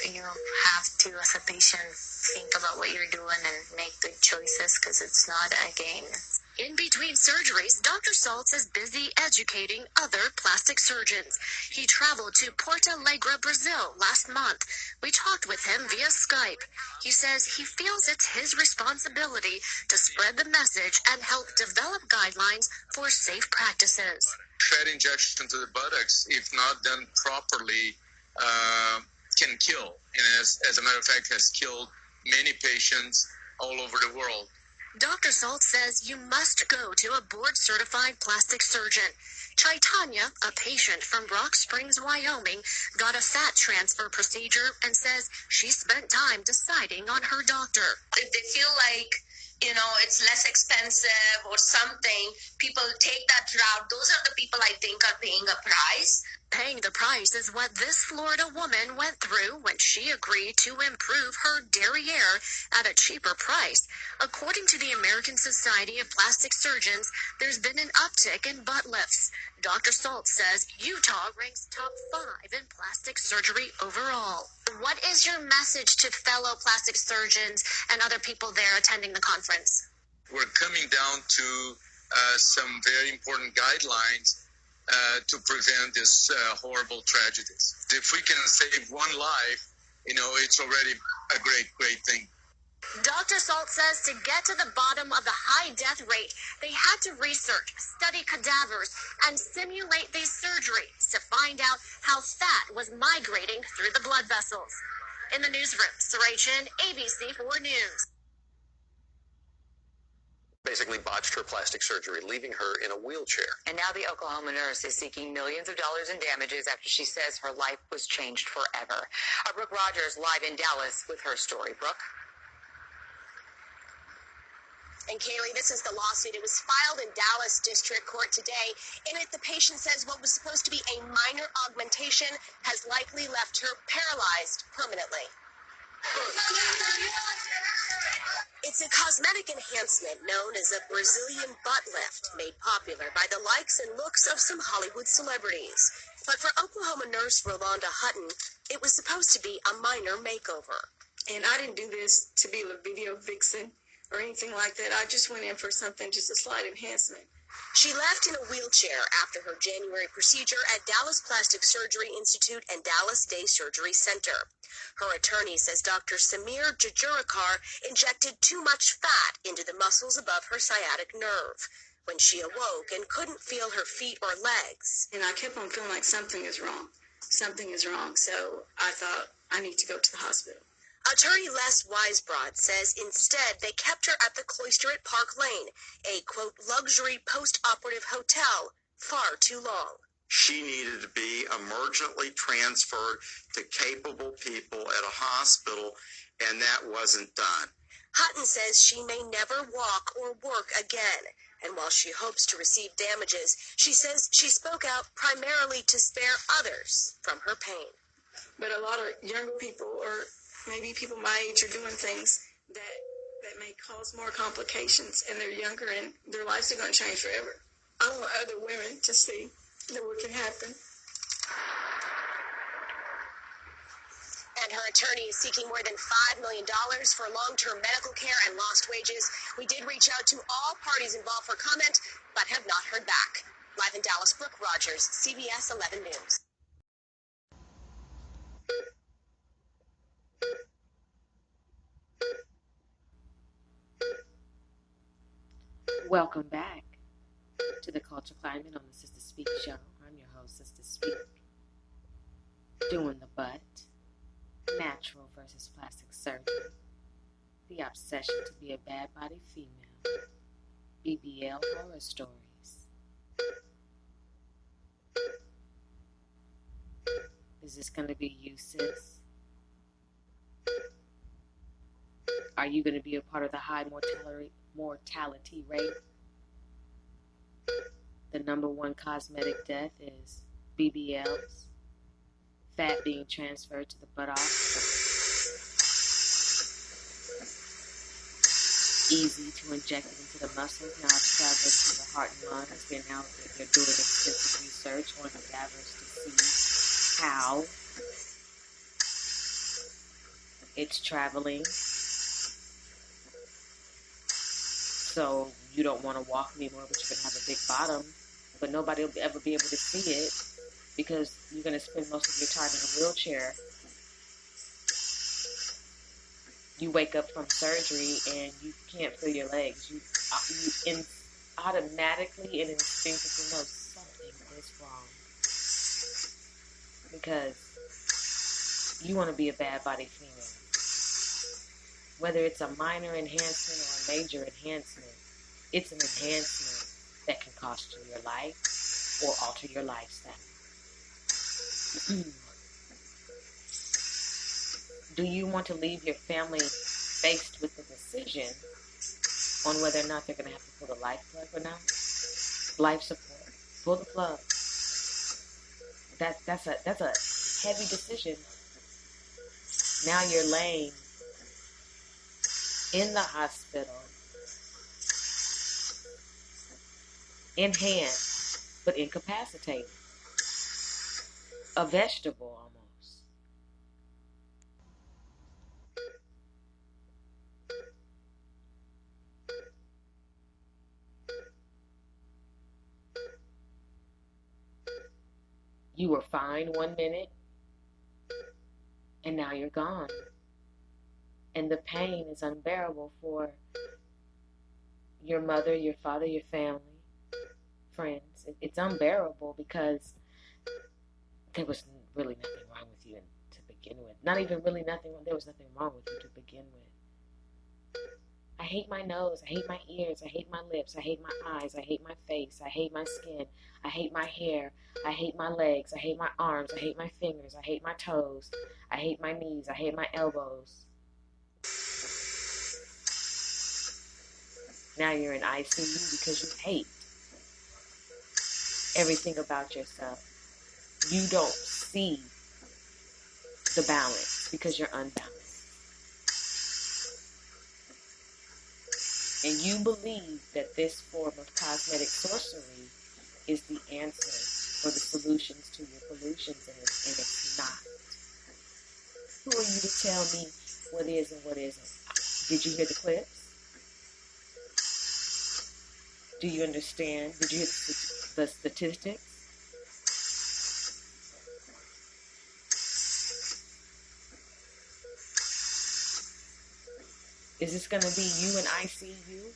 You have to, as a patient, think about what you're doing and make good choices because it's not a game. In between surgeries, Dr. Saltz is busy educating other plastic surgeons. He traveled to Porto Alegre, Brazil last month. We talked with him via Skype. He says he feels it's his responsibility to spread the message and help develop guidelines for safe practices. Fat injection to the buttocks, if not done properly, can kill. And as a matter of fact, has killed many patients all over the world. Dr. Saltz says you must go to a board-certified plastic surgeon. Chaitanya, a patient from Rock Springs, Wyoming, got a fat transfer procedure and says she spent time deciding on her doctor. If they feel like, it's less expensive or something, people take that route. Those are the people I think are paying a price. Paying the price is what this Florida woman went through when she agreed to improve her derriere at a cheaper price. According to the American Society of Plastic Surgeons, there's been an uptick in butt lifts. Dr. Saltz says Utah ranks top 5 in plastic surgery overall. What is your message to fellow plastic surgeons and other people there attending the conference? We're coming down to some very important guidelines to prevent these horrible tragedies. If we can save one life, it's already a great thing. Dr. Saltz says to get to the bottom of the high death rate, they had to research, study cadavers, and simulate these surgeries to find out how fat was migrating through the blood vessels. In the newsroom, Saray Chin, ABC 4 News. Basically botched her plastic surgery, leaving her in a wheelchair. And now the Oklahoma nurse is seeking millions of dollars in damages after she says her life was changed forever. Our Brooke Rogers live in Dallas with her story. Brooke? And Kaylee, this is the lawsuit. It was filed in Dallas District Court today. In it, the patient says what was supposed to be a minor augmentation has likely left her paralyzed permanently. It's a cosmetic enhancement known as a Brazilian butt lift, made popular by the likes and looks of some Hollywood celebrities. But for Oklahoma nurse Rolanda Hutton, it was supposed to be a minor makeover. And I didn't do this to be a video vixen or anything like that. I just went in for something, just a slight enhancement. She left in a wheelchair after her January procedure at Dallas Plastic Surgery Institute and Dallas Day Surgery Center. Her attorney says Dr. Samir Jajurikar injected too much fat into the muscles above her sciatic nerve when she awoke and couldn't feel her feet or legs. And I kept on feeling like something is wrong. something is wrong. So I thought I need to go to the hospital. Attorney Les Weisbrod says instead they kept her at the Cloister at Park Lane, a, quote, luxury post-operative hotel, far too long. She needed to be emergently transferred to capable people at a hospital, and that wasn't done. Hutton says she may never walk or work again. And while she hopes to receive damages, she says she spoke out primarily to spare others from her pain. But a lot of younger people, or maybe people my age, are doing things that may cause more complications, and they're younger, and their lives are going to change forever. I want other women to see that what can happen. And her attorney is seeking more than $5 million for long-term medical care and lost wages. We did reach out to all parties involved for comment, but have not heard back. Live in Dallas, Brooke Rogers, CBS 11 News. Welcome back to the Culture Climate on the Sister Speak Show. I'm your host, Sister Speak. Doing the butt. Natural versus plastic surgery. The obsession to be a bad body female. BBL horror stories. Is this going to be you, sis? Are you going to be a part of the high mortality rate? The number one cosmetic death is BBLs. Fat being transferred to the buttocks. Easy to inject it into the muscles. Now it's traveling to the heart and lungs. They're doing extensive research on cadavers to see how it's traveling. So you don't want to walk anymore, but you're going to have a big bottom. But nobody will ever be able to see it because you're going to spend most of your time in a wheelchair. You wake up from surgery and you can't feel your legs. You automatically and instinctively know something is wrong. Because you want to be a bad body female. Whether it's a minor enhancement or a major enhancement, it's an enhancement that can cost you your life or alter your lifestyle. Do you want to leave your family faced with the decision on whether or not they're going to have to pull the life plug or not? Life support. Pull the plug. That's a heavy decision. Now you're laying in the hospital, enhanced, but incapacitated. A vegetable almost. You were fine 1 minute, and now you're gone. And the pain is unbearable for your mother, your father, your family, friends. It's unbearable because there was really nothing wrong with you to begin with. Not even really nothing. There was nothing wrong with you to begin with. I hate my nose. I hate my ears. I hate my lips. I hate my eyes. I hate my face. I hate my skin. I hate my hair. I hate my legs. I hate my arms. I hate my fingers. I hate my toes. I hate my knees. I hate my elbows. Now you're in ICU because you hate everything about yourself. You don't see the balance because you're unbalanced. And you believe that this form of cosmetic sorcery is the answer or the solutions to your pollutions, and it's not. Who are you to tell me what is and what isn't? Did you hear the clips? Do you understand? Did you hear the statistics? Is this going to be you in ICU?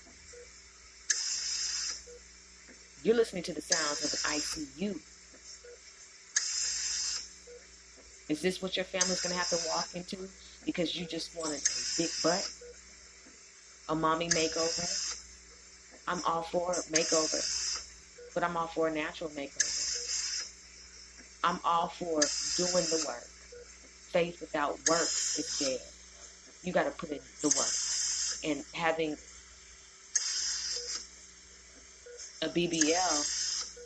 You're listening to the sounds of an ICU. Is this what your family's going to have to walk into because you just wanted a big butt? A mommy makeover? I'm all for makeover, but I'm all for a natural makeover. I'm all for doing the work. Faith without works is dead. You got to put in the work. And having a BBL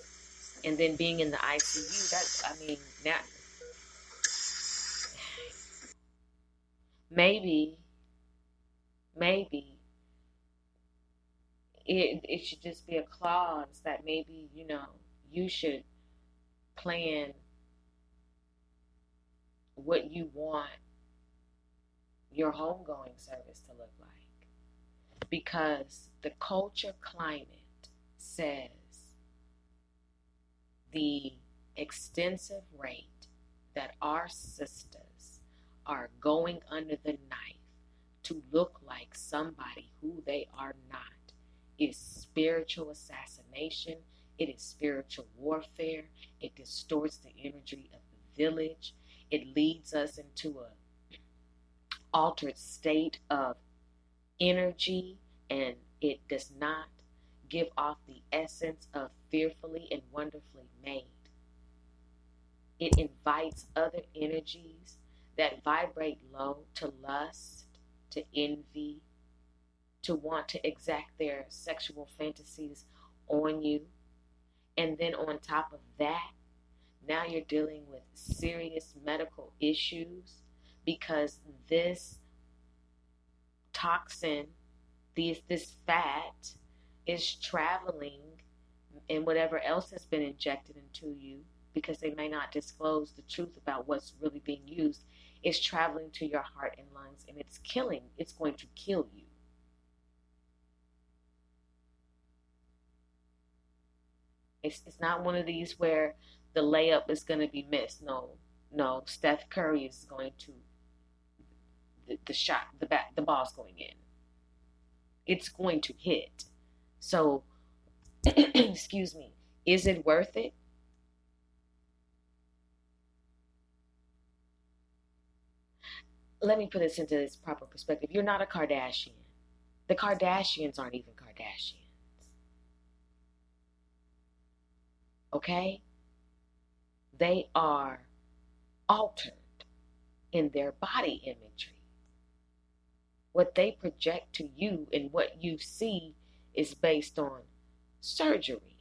and then being in the ICU, now maybe it should just be a clause that maybe, you should plan what you want your homegoing service to look like. Because the culture climate says the extensive rate that our sisters are going under the knife to look like somebody who they are not is spiritual assassination. It is spiritual warfare. It distorts the energy of the village. It leads us into a altered state of energy, and it does not give off the essence of fearfully and wonderfully made. It invites other energies that vibrate low to lust, to envy, to want to exact their sexual fantasies on you. And then on top of that, now you're dealing with serious medical issues because this toxin, this fat is traveling and whatever else has been injected into you, because they may not disclose the truth about what's really being used, is traveling to your heart and lungs, and it's going to kill you. It's not one of these where the layup is going to be missed. No, Steph Curry is going to, the shot, the ball's going in. It's going to hit. So, excuse me, is it worth it? Let me put this into its proper perspective. You're not a Kardashian. The Kardashians aren't even Kardashians. Okay? They are altered in their body imagery. What they project to you and what you see is based on surgery.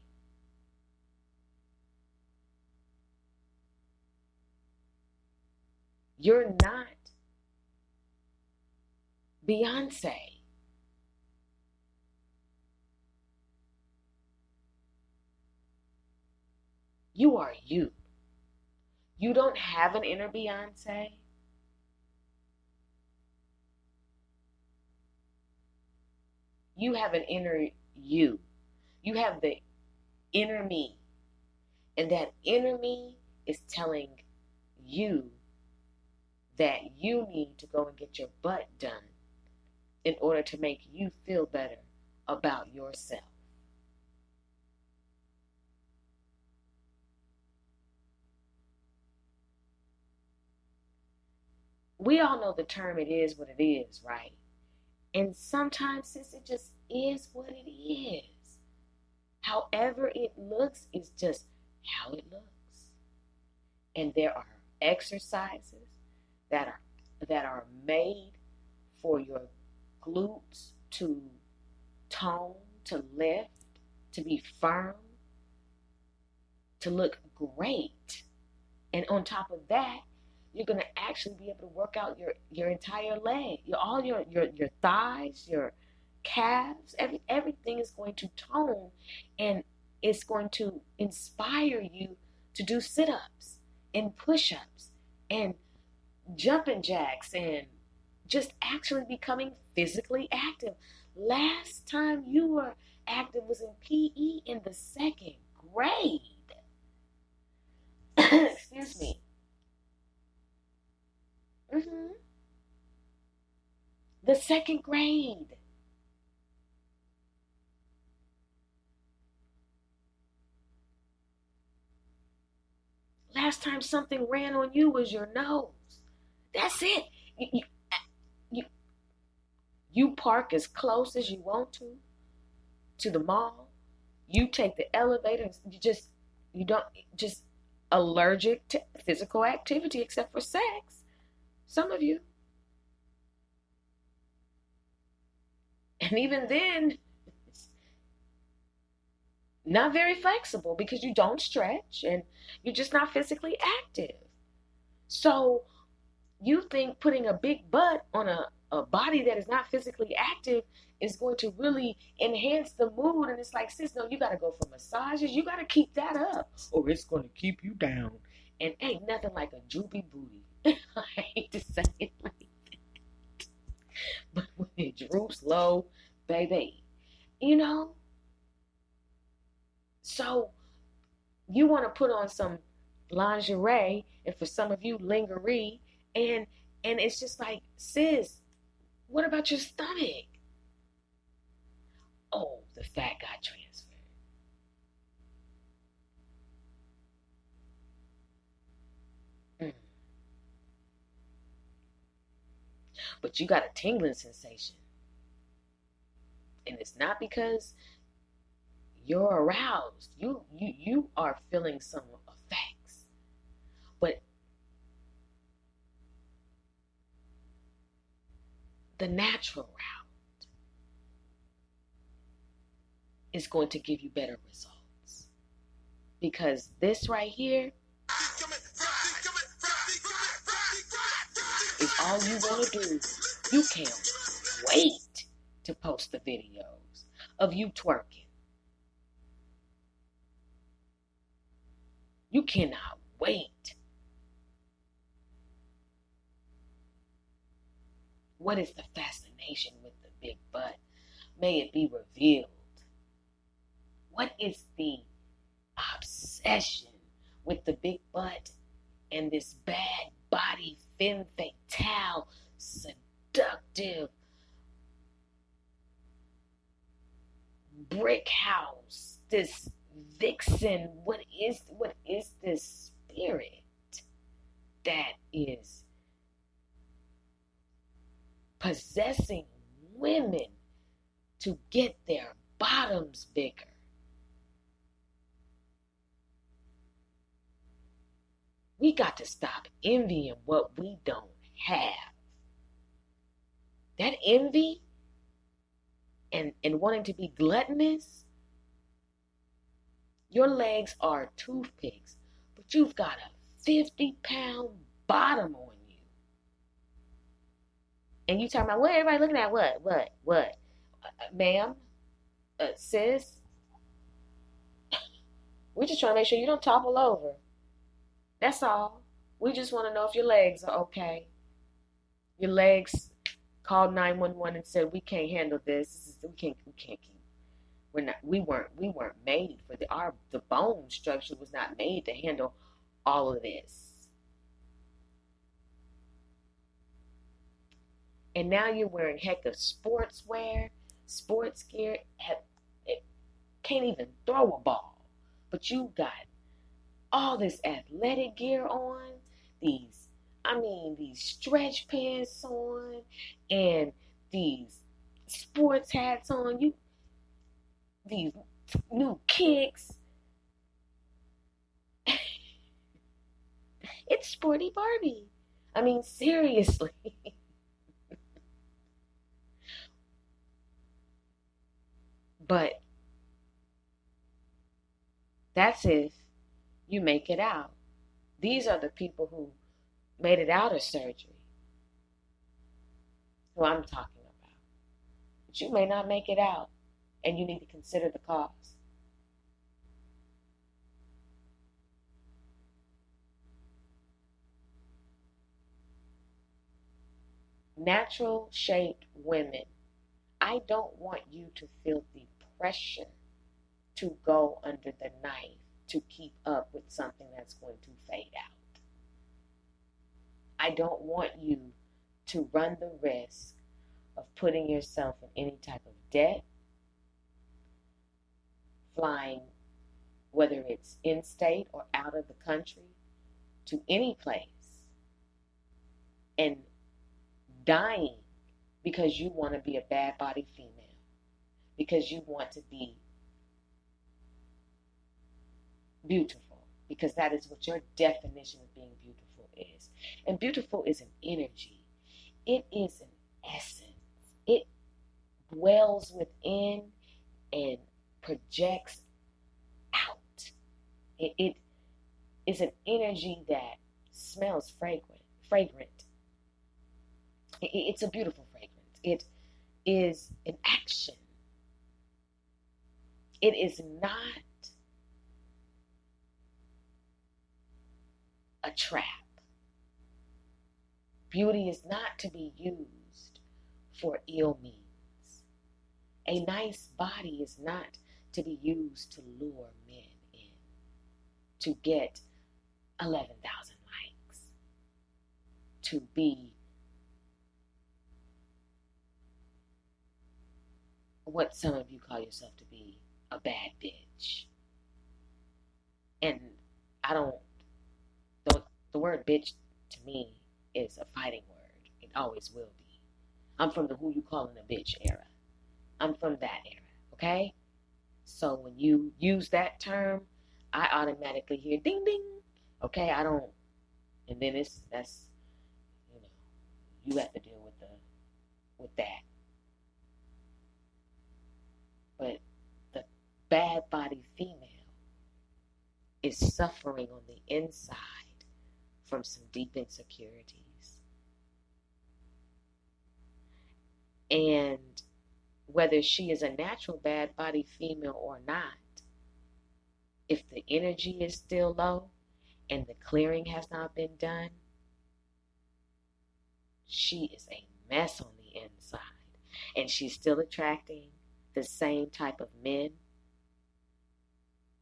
You're not Beyonce. You are you. You don't have an inner Beyonce. You have an inner you. You have the inner me. And that inner me is telling you that you need to go and get your butt done in order to make you feel better about yourself. We all know the term "it is what it is," right? And sometimes, sis, it just is what it is. However it looks is just how it looks. And there are exercises that are made for your glutes to tone, to lift, to be firm, to look great. And on top of that, you're going to actually be able to work out your entire leg, all your thighs, your calves, everything is going to tone, and it's going to inspire you to do sit-ups and push-ups and jumping jacks and just actually becoming physically active. Last time you were active was in PE in the 2nd grade. Excuse me. The 2nd grade. Last time something ran on you was your nose. That's it. You park as close as you want to the mall. You take the elevator. You don't just allergic to physical activity except for sex. Some of you. And even then, not very flexible because you don't stretch and you're just not physically active. So you think putting a big butt on a body that is not physically active is going to really enhance the mood. And it's like, sis, no, you got to go for massages. You got to keep that up or it's going to keep you down. And ain't nothing like a droopy booty. I hate to say it like that. But when it droops low, baby, you know? So you want to put on some lingerie, and for some of you, lingerie, and it's just like, sis, what about your stomach? Oh, the fat got transferred. But you got a tingling sensation. And it's not because you're aroused. You are feeling some effects. But the natural route is going to give you better results. Because this right here is all you want to do. You can't wait to post the videos of you twerking. You cannot wait. What is the fascination with the big butt? May it be revealed. What is the obsession with the big butt and this bad body, femme fatale, seductive, brick house, this vixen? What is this spirit that is possessing women to get their bottoms bigger? We got to stop envying what we don't have. That envy and wanting to be gluttonous, your legs are toothpicks, but you've got a 50-pound bottom on you. And you talking about, what everybody looking at? What? Ma'am? Sis? We're just trying to make sure you don't topple over. That's all. We just want to know if your legs are okay. Your legs called 911 and said, we can't handle this. We can't keep. We weren't made for the bone structure was not made to handle all of this. And now you're wearing heck of sportswear, sports gear. It can't even throw a ball, but you got all this athletic gear on, these stretch pants on, and these sports hats on, these new kicks. It's Sporty Barbie. I mean, seriously. But that's if you make it out. These are the people who made it out of surgery, who I'm talking about. But you may not make it out, and you need to consider the cause. Natural shaped women, I don't want you to feel the pressure to go under the knife to keep up with something that's going to fade out. I don't want you to run the risk of putting yourself in any type of debt, flying, whether it's in state or out of the country, to any place and dying because you want to be a bad body female, because you want to be beautiful, because that is what your definition of being beautiful is. And beautiful is an energy. It is an essence. It dwells within and projects out. It is an energy that smells fragrant. It's a beautiful fragrance. It is an action. It is not a trap. Beauty is not to be used for ill means. A nice body is not to be used to lure men in, to get 11,000 likes, to be what some of you call yourself to be, a bad bitch. And the word bitch to me is a fighting word. It always will be. I'm from the who you calling a bitch era. I'm from that era, okay? So when you use that term, I automatically hear ding ding. Okay, I don't, and then that's you have to deal with that. But the bad body female is suffering on the inside from some deep insecurities. And whether she is a natural bad body female or not, if the energy is still low and the clearing has not been done, she is a mess on the inside. And she's still attracting the same type of men.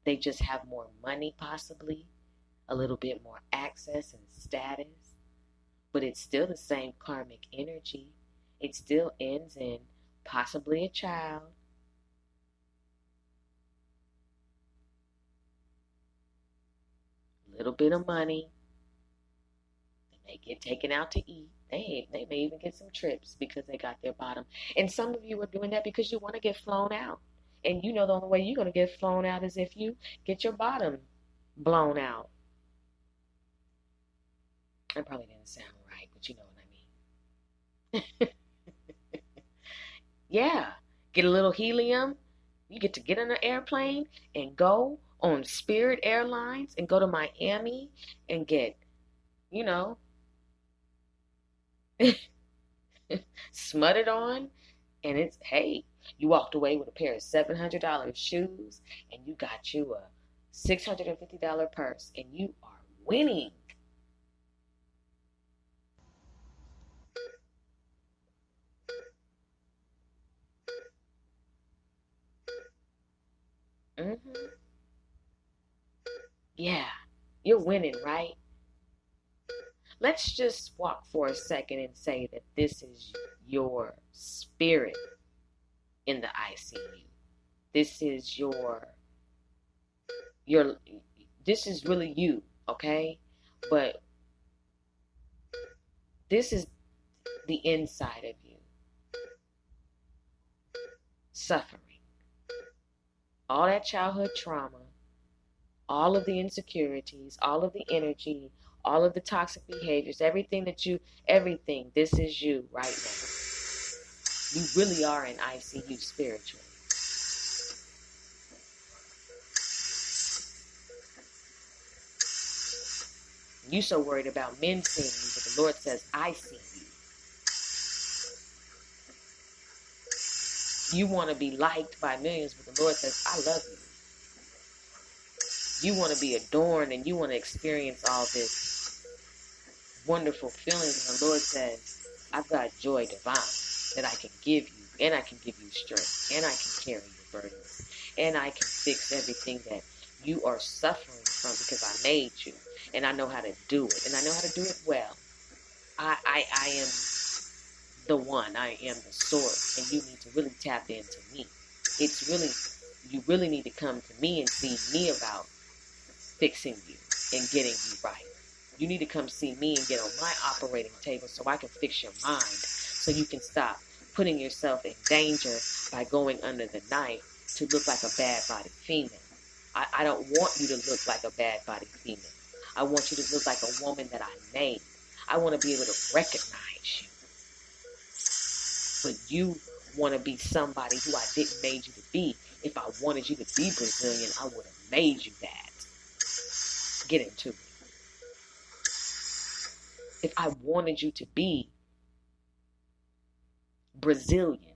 They just have more money, possibly, a little bit more access and status, but it's still the same karmic energy. It still ends in possibly a child, a little bit of money. They may get taken out to eat. They may even get some trips because they got their bottom. And some of you are doing that because you want to get flown out. And you know the only way you're going to get flown out is if you get your bottom blown out. That probably didn't sound right, but you know what I mean. Yeah, get a little helium. You get to get on an airplane and go on Spirit Airlines and go to Miami and get, smutted on. And it's, hey, you walked away with a pair of $700 shoes and you got you a $650 purse and you are winning. Yeah, you're winning, right? Let's just walk for a second and say that this is your spirit in the ICU. This is this is really you, okay? But this is the inside of you. Suffering. All that childhood trauma, all of the insecurities, all of the energy, all of the toxic behaviors, everything, this is you right now. You really are in ICU spiritually. You so worried about men seeing you, but the Lord says, I see you. You want to be liked by millions, but the Lord says, I love you. You want to be adorned and you want to experience all this wonderful feelings. And the Lord says, I've got joy divine that I can give you, and I can give you strength, and I can carry your burdens, and I can fix everything that you are suffering from because I made you, and I know how to do it, and I know how to do it well. I am the one. I am the source, and you need to really tap into me. You really need to come to me and see me about fixing you and getting you right. You need to come see me and get on my operating table so I can fix your mind, so you can stop putting yourself in danger by going under the knife to look like a bad body female. I don't want you to look like a bad body female. I want you to look like a woman that I made. I want to be able to recognize you. But you want to be somebody who I didn't make you to be. If I wanted you to be Brazilian, I would have made you that. Get into it. If I wanted you to be Brazilian,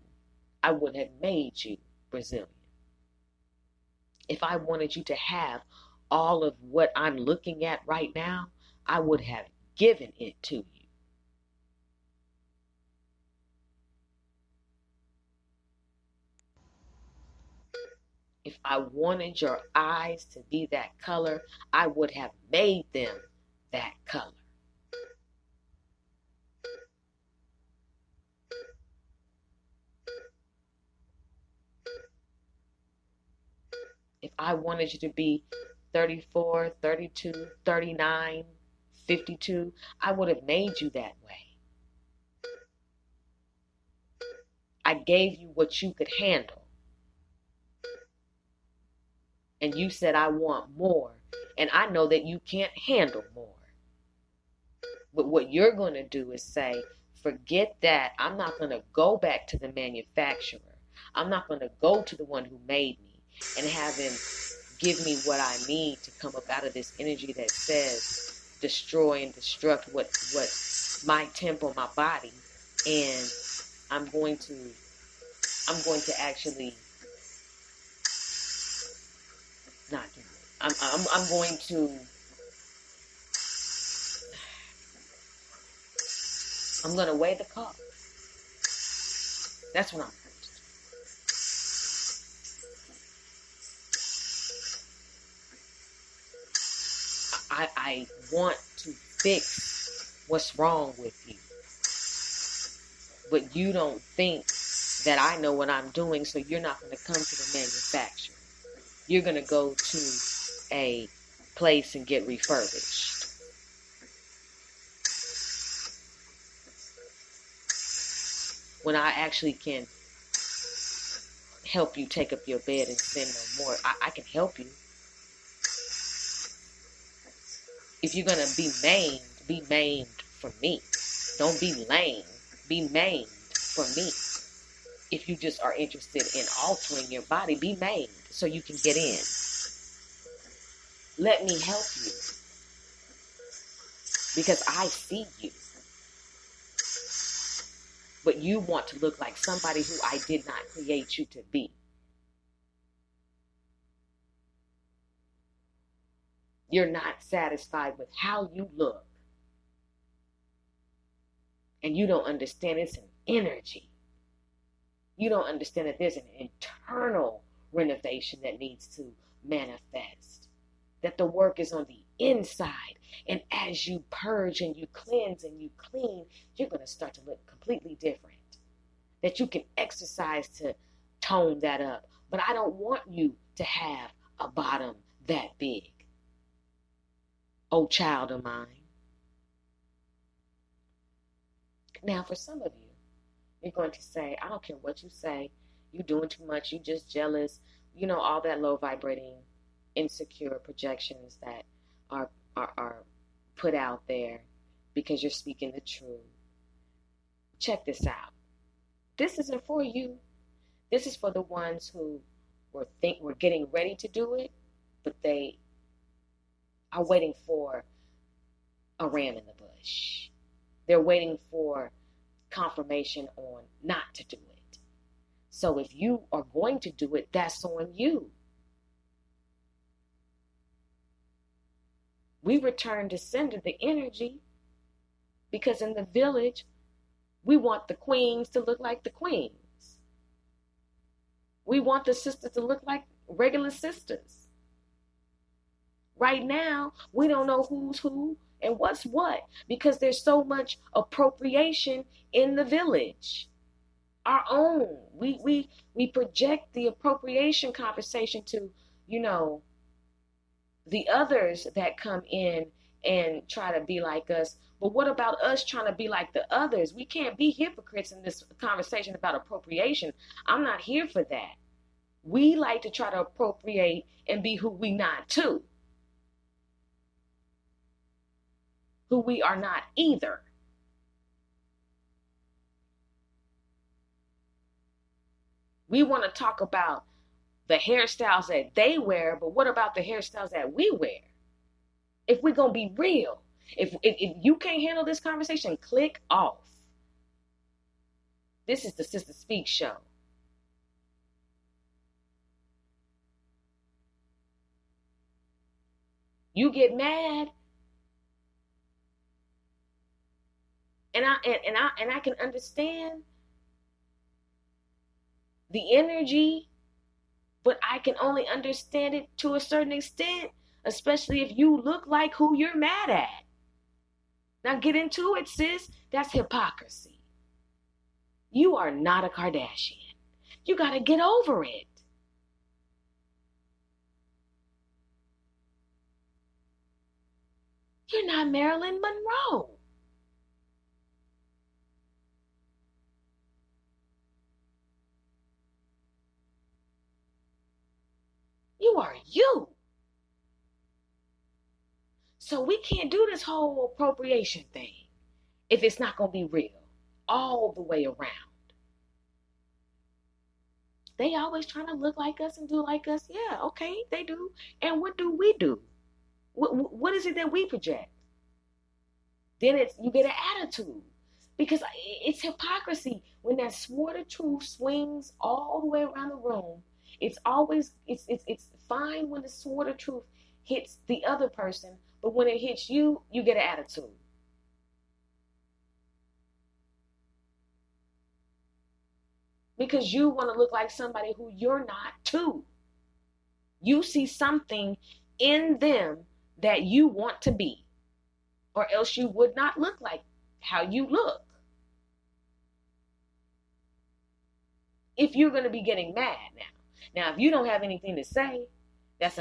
I would have made you Brazilian. If I wanted you to have all of what I'm looking at right now, I would have given it to you. If I wanted your eyes to be that color, I would have made them that color. If I wanted you to be 34, 32, 39, 52, I would have made you that way. I gave you what you could handle. And you said, I want more. And I know that you can't handle more. But what you're going to do is say, forget that. I'm not going to go back to the manufacturer. I'm not going to go to the one who made me and have him give me what I need to come up out of this energy that says destroy and destruct what my temple, my body. And I'm going to actually not do it. I'm going to weigh the cost. That's what I'm going to do. I want to fix what's wrong with you. But you don't think that I know what I'm doing, so you're not going to come to the manufacturer. You're going to go to a place and get refurbished. When I actually can help you take up your bed and sin no more. I can help you. If you're going to be maimed for me. Don't be lame. Be maimed for me. If you just are interested in altering your body, be maimed so you can get in. Let me help you. Because I see you. But you want to look like somebody who I did not create you to be. You're not satisfied with how you look. And you don't understand it's an energy. You don't understand that there's an internal renovation that needs to manifest. That the work is on the inside. And as you purge and you cleanse and you clean, you're going to start to look completely different. That you can exercise to tone that up. But I don't want you to have a bottom that big. Oh, child of mine. Now, for some of you, you're going to say, I don't care what you say. You're doing too much. You're just jealous. You know, all that low vibrating, insecure projections that are put out there because you're speaking the truth. Check this out. This isn't for you. This is for the ones who were getting ready to do it, but they are waiting for a ram in the bush. They're waiting for confirmation on not to do it. So if you are going to do it, that's on you. We return to sender the energy because in the village, we want the queens to look like the queens. We want the sisters to look like regular sisters. Right now, we don't know who's who and what's what because there's so much appropriation in the village. Our own. We project the appropriation conversation to, the others that come in and try to be like us. But what about us trying to be like the others? We can't be hypocrites in this conversation about appropriation. I'm not here for that. We like to try to appropriate and be who we not too. Who we are not either. We want to talk about the hairstyles that they wear, but what about the hairstyles that we wear? If we're going to be real, if you can't handle this conversation, click off. This is the Sister Speak Show. You get mad, and I can understand the energy, but I can only understand it to a certain extent, especially if you look like who you're mad at. Now get into it, sis. That's hypocrisy. You are not a Kardashian. You got to get over it. You're not Marilyn Monroe. You are you. So we can't do this whole appropriation thing if it's not going to be real all the way around. They always trying to look like us and do like us. Yeah, okay, they do. And what do we do? What is it that we project? Then you get an attitude. Because it's hypocrisy when that sword of truth swings all the way around the room. It's fine when the sword of truth hits the other person, but when it hits you, you get an attitude. Because you want to look like somebody who you're not too. You see something in them that you want to be, or else you would not look like how you look. If you're going to be getting mad now, if you don't have anything to say, that's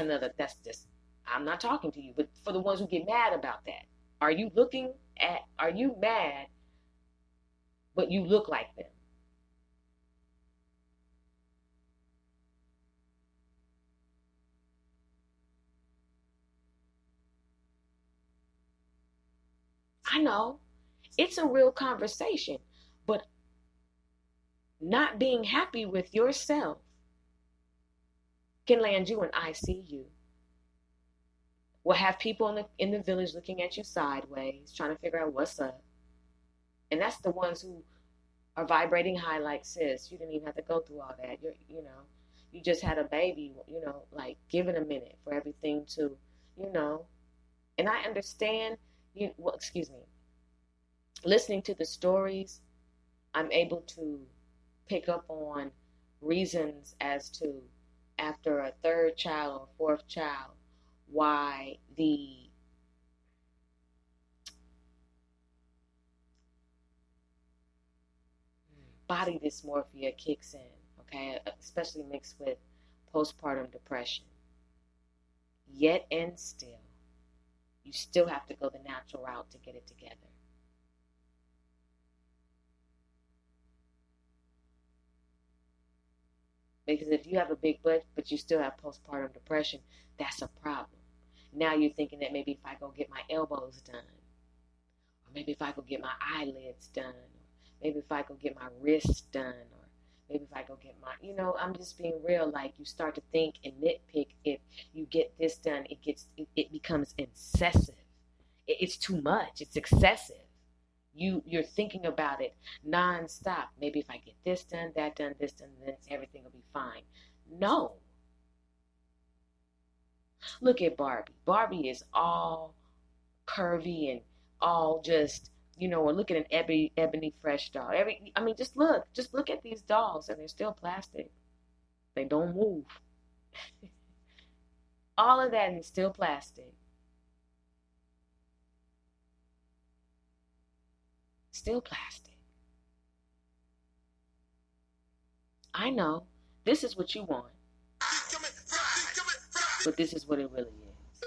just, I'm not talking to you. But for the ones who get mad about that, are you mad, but you look like them? I know it's a real conversation, but not being happy with yourself can land you in ICU. We'll have people in the village looking at you sideways, trying to figure out what's up. And that's the ones who are vibrating high like, sis, you didn't even have to go through all that. You just had a baby, like give it a minute for everything to, and I understand, listening to the stories, I'm able to pick up on reasons as to, after a third child or fourth child, why the body dysmorphia kicks in, okay? Especially mixed with postpartum depression. Yet and still, you still have to go the natural route to get it together. Because if you have a big butt, but you still have postpartum depression, that's a problem. Now you're thinking that maybe if I go get my elbows done, or maybe if I go get my eyelids done, or maybe if I go get my wrists done, or maybe if I go get my, I'm just being real. Like, you start to think and nitpick. If you get this done, it becomes incessive. It's too much. It's excessive. You're thinking about it nonstop. Maybe if I get this done, that done, this done, then everything will be fine. No. Look at Barbie. Barbie is all curvy and all just, or look at an ebony fresh doll. Just look at these dolls, and they're still plastic. They don't move. All of that is still plastic. Still plastic. I know this is what you want, but this is what it really is.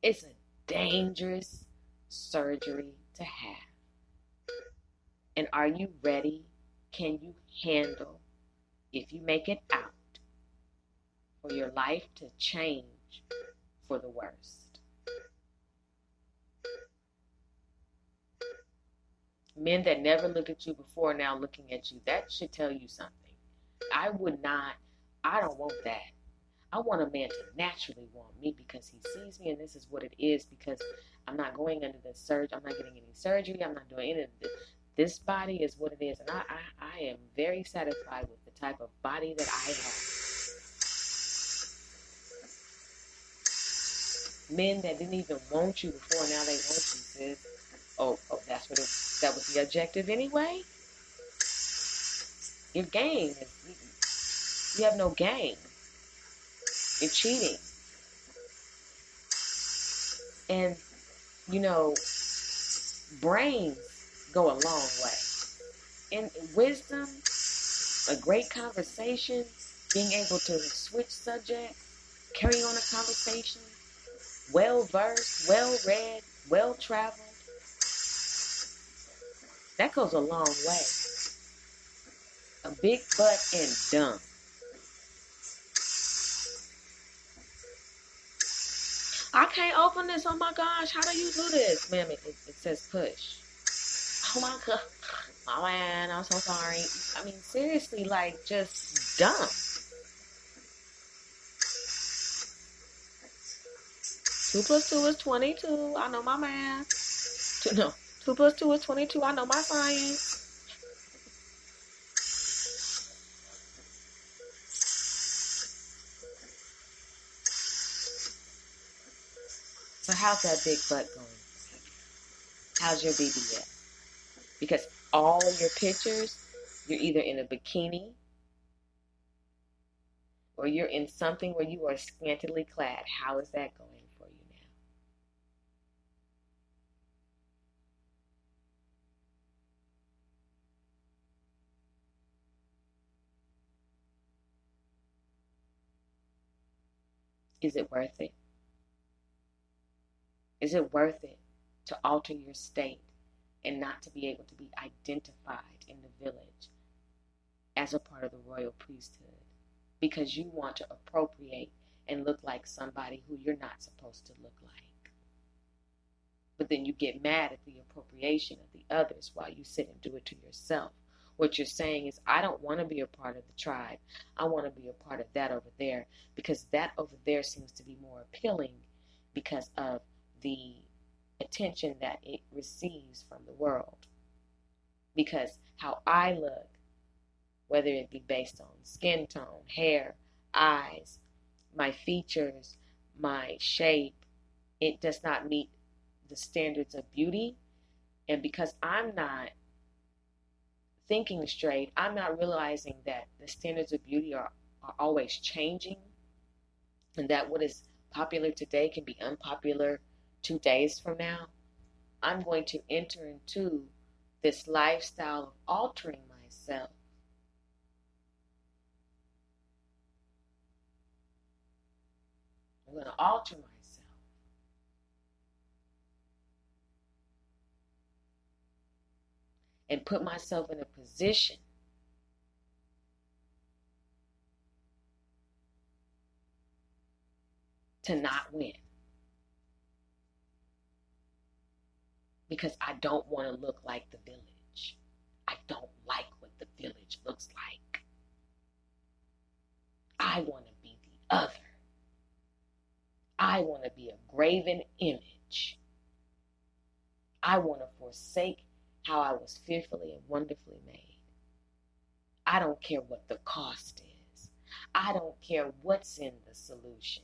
It's a dangerous surgery to have. And are you ready? Can you handle, if you make it out, for your life to change for the worst? Men that never looked at you before now looking at you, that should tell you something. I don't want that. I want a man to naturally want me because he sees me and this is what it is, because I'm not going under the surgery. I'm not getting any surgery. I'm not doing any of this. This body is what it is. And I am very satisfied with the type of body that I have. Men that didn't even want you before, now they want you, sis. Oh, that was the objective anyway? Your game is, you have no game. You're cheating. And, brains go a long way. And wisdom, a great conversation, being able to switch subjects, carry on a conversation, well-versed, well-read, well-traveled, that goes a long way. A big butt and dumb. I can't open this. Oh my gosh, how do you do this? Ma'am, it says push. Oh my God. Oh man, I'm so sorry. I mean, seriously, like, just dumb. Two plus 2 is 22. I know my math. 2 plus 2 is 22. I know my science. So how's that big butt going? How's your BBL? Because all your pictures, you're either in a bikini or you're in something where you are scantily clad. How is that going for you now? Is it worth it? Is it worth it to alter your state and not to be able to be identified in the village as a part of the royal priesthood because you want to appropriate and look like somebody who you're not supposed to look like? But then you get mad at the appropriation of the others while you sit and do it to yourself. What you're saying is, I don't want to be a part of the tribe. I want to be a part of that over there because that over there seems to be more appealing because of the attention that it receives from the world. Because how I look, whether it be based on skin tone, hair, eyes, my features, my shape, it does not meet the standards of beauty. And because I'm not thinking straight, I'm not realizing that the standards of beauty are always changing, and that what is popular today can be unpopular 2 days from now. I'm going to enter into this lifestyle of altering myself. I'm going to alter myself. And put myself in a position to not win. Because I don't want to look like the village. I don't like what the village looks like. I want to be the other. I want to be a graven image. I want to forsake how I was fearfully and wonderfully made. I don't care what the cost is. I don't care what's in the solution.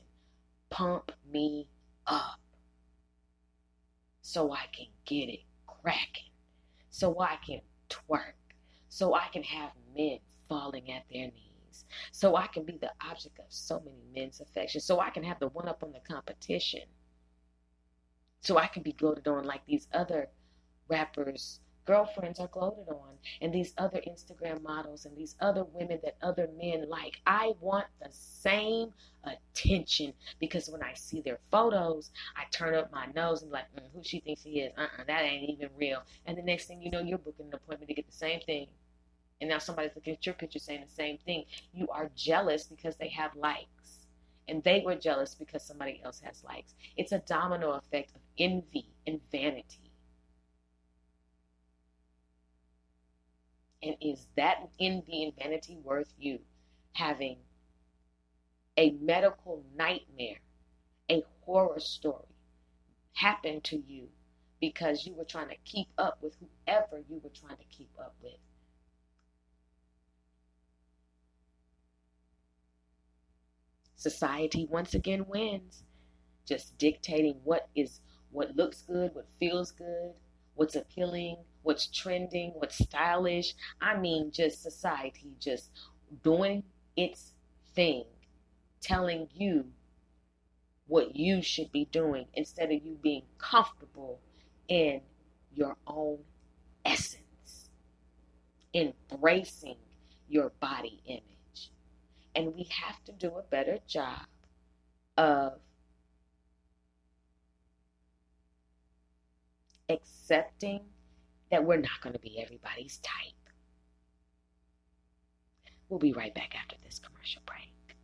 Pump me up so I can get it cracking, so I can twerk, so I can have men falling at their knees, so I can be the object of so many men's affection, so I can have the one up on the competition, so I can be gloated on like these other rappers girlfriends are gloated on, and these other Instagram models and these other women that other men like. I want the same attention, because when I see their photos, I turn up my nose and be like, who she thinks she is? That ain't even real. And the next thing you know, you're booking an appointment to get the same thing. And now somebody's looking at your picture saying the same thing. You are jealous because they have likes. And they were jealous because somebody else has likes. It's a domino effect of envy and vanity. And is that envy and vanity worth you having a medical nightmare, a horror story happen to you because you were trying to keep up with whoever you were trying to keep up with? Society once again wins, just dictating what looks good, what feels good, what's appealing, what's trending, what's stylish. I mean, just society just doing its thing, telling you what you should be doing instead of you being comfortable in your own essence, embracing your body image. And we have to do a better job of accepting that we're not going to be everybody's type. We'll be right back after this commercial break.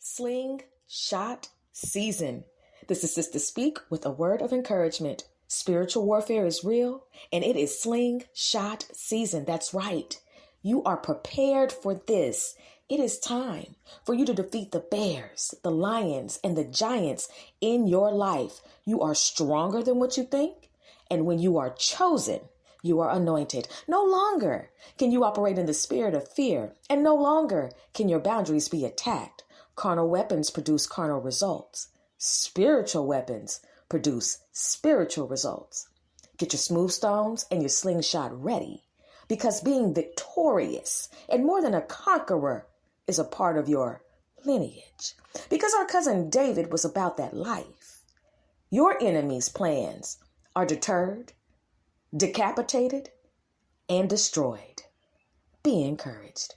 Slingshot season. This is Sister Speak with a word of encouragement. Spiritual warfare is real, and it is slingshot season. That's right. You are prepared for this. It is time for you to defeat the bears, the lions, and the giants in your life. You are stronger than what you think. And when you are chosen, you are anointed. No longer can you operate in the spirit of fear, and no longer can your boundaries be attacked. Carnal weapons produce carnal results. Spiritual weapons produce spiritual results. Get your smooth stones and your slingshot ready, because being victorious and more than a conqueror is a part of your lineage. Because our cousin David was about that life. Your enemy's plans are deterred, decapitated, and destroyed. Be encouraged.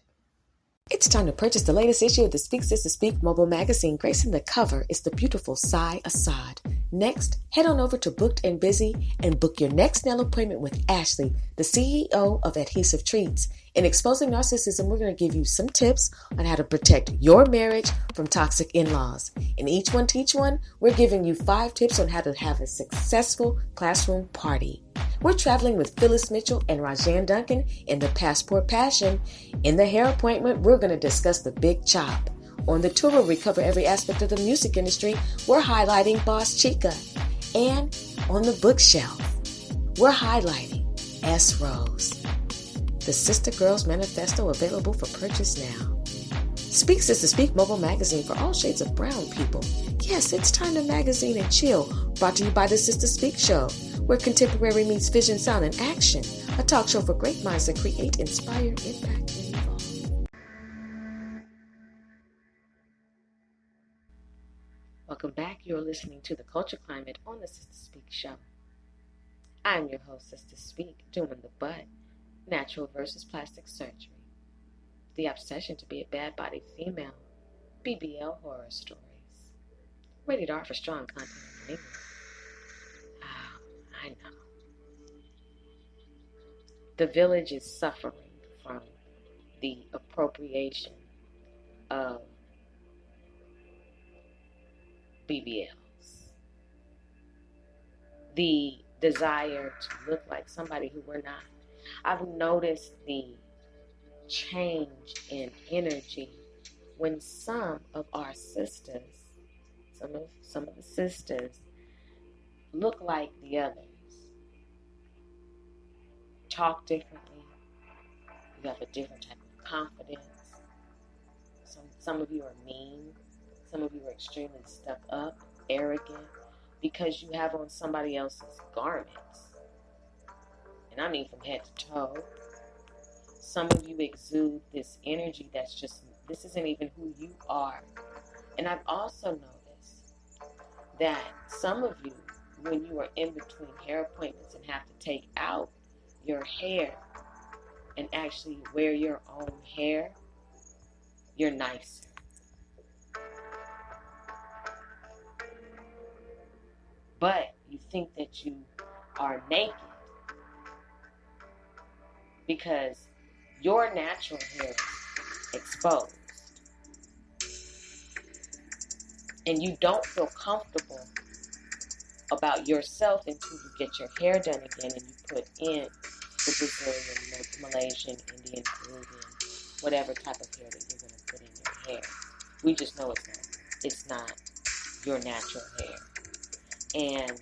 It's time to purchase the latest issue of the Speak Sister Speak mobile magazine. Gracing the cover is the beautiful Sai Assad. Next, head on over to Booked and Busy and book your next nail appointment with Ashley, the CEO of Adhesive Treats. In Exposing Narcissism, we're going to give you some tips on how to protect your marriage from toxic in-laws. In Each One Teach One, we're giving you 5 tips on how to have a successful classroom party. We're traveling with Phyllis Mitchell and Rajan Duncan in the Passport Passion. In the hair appointment, we're going to discuss the Big Chop. On the tour, where we cover every aspect of the music industry, we're highlighting Boss Chica. And on the bookshelf, we're highlighting S. Rose. The Sister Girls Manifesto, available for purchase now. Speak Sister Speak mobile magazine for all shades of brown people. Yes, it's time to magazine and chill. Brought to you by the Sister Speak Show, where contemporary meets vision, sound, and action. A talk show for great minds that create, inspire, impact, and evolve. Welcome back. You're listening to The Culture Climate on the Sister Speak Show. I'm your host, Sister Speak, doing the butt, natural versus plastic surgery. The obsession to be a bad-bodied female, BBL horror stories. Rated R for strong content in English. I know. The village is suffering from the appropriation of BBLs. The desire to look like somebody who we're not. I've noticed the change in energy when some of our sisters, some of the sisters look like the others, talk differently, you have a different type of confidence. Some of you are mean, some of you are extremely stuck up, arrogant, because you have on somebody else's garments. And I mean from head to toe. Some of you exude this energy that's just, this isn't even who you are. And I've also noticed that some of you when you are in between hair appointments and have to take out your hair and actually wear your own hair, you're nicer. But you think that you are naked because your natural hair is exposed. And you don't feel comfortable about yourself until you get your hair done again and you put in the Brazilian, Malaysian, Indian, Peruvian, whatever type of hair that you're going to put in your hair. We just know it's not your natural hair. And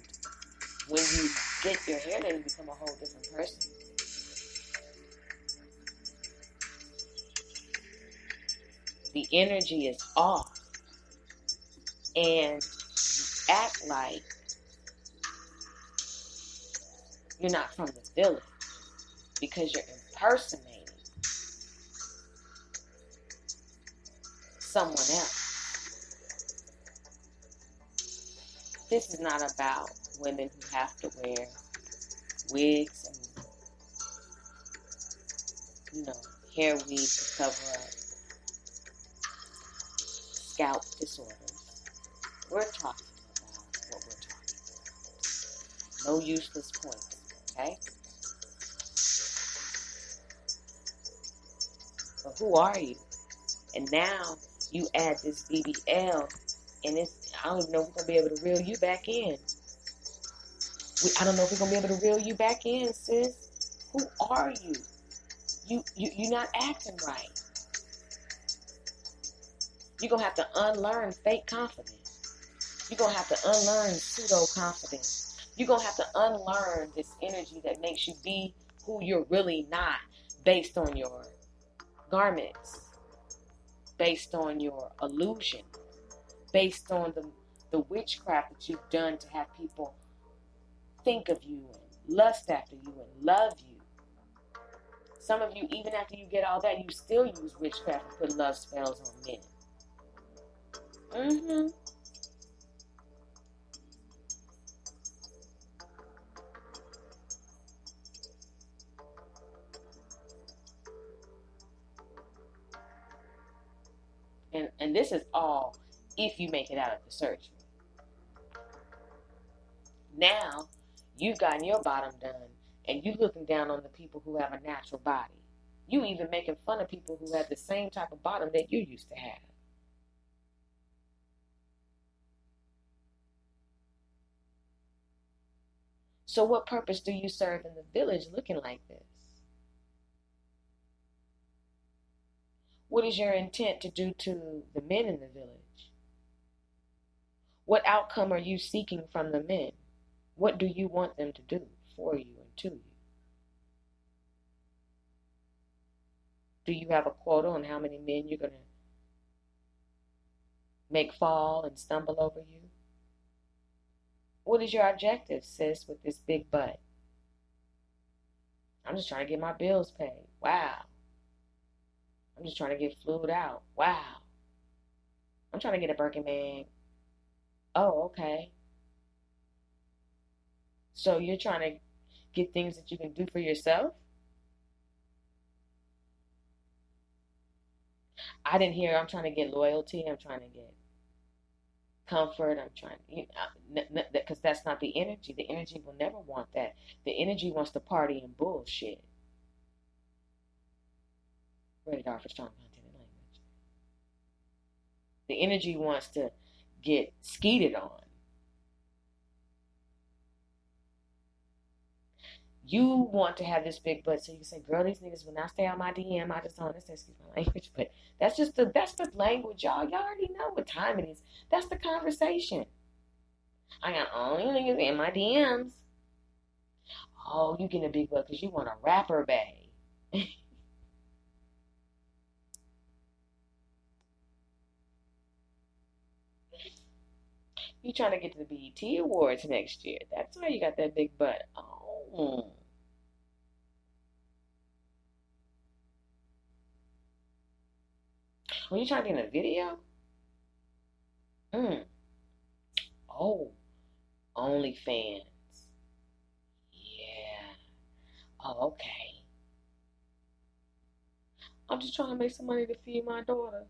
when you get your hair done, you become a whole different person. The energy is off. And you act like you're not from the village because you're impersonating someone else. This is not about women who have to wear wigs and, hair weaves to cover up scalp disorders. We're talking about what we're talking about. No useless points, okay? But who are you? And now you add this BBL, and I don't even know if we're going to be able to reel you back in. I don't know if we're going to be able to reel you back in, sis. Who are you? You're not acting right. You're going to have to unlearn fake confidence. You're going to have to unlearn pseudo-confidence. You're going to have to unlearn this energy that makes you be who you're really not based on your garments, based on your illusion, based on the witchcraft that you've done to have people think of you and lust after you and love you. Some of you, even after you get all that, you still use witchcraft and put love spells on men. And this is all if you make it out of the surgery. Now, you've gotten your bottom done, and you looking down on the people who have a natural body. You even making fun of people who have the same type of bottom that you used to have. So what purpose do you serve in the village looking like this? What is your intent to do to the men in the village? What outcome are you seeking from the men? What do you want them to do for you and to you? Do you have a quota on how many men you're going to make fall and stumble over you? What is your objective, sis, with this big butt? I'm just trying to get my bills paid. Wow. I'm just trying to get flued out. Wow. I'm trying to get a Birkin bag. Oh, okay. So you're trying to get things that you can do for yourself? I didn't hear I'm trying to get loyalty. I'm trying to get comfort. I'm trying, because that's not the energy. The energy will never want that. The energy wants to party and bullshit. Rated R for strong content and language. The energy wants to get skeeted on. You want to have this big butt so you can say, girl, these niggas will not stay on my DM. I just don't understand, excuse my language. But that's the language, y'all. Y'all already know what time it is. That's the conversation. I got all you niggas in my DMs. Oh, you getting a big butt because you want a rapper bae. You trying to get to the BET Awards next year. That's why you got that big butt. Oh. Are you trying to get in a video? Oh. OnlyFans. Yeah. Oh, okay. I'm just trying to make some money to feed my daughter.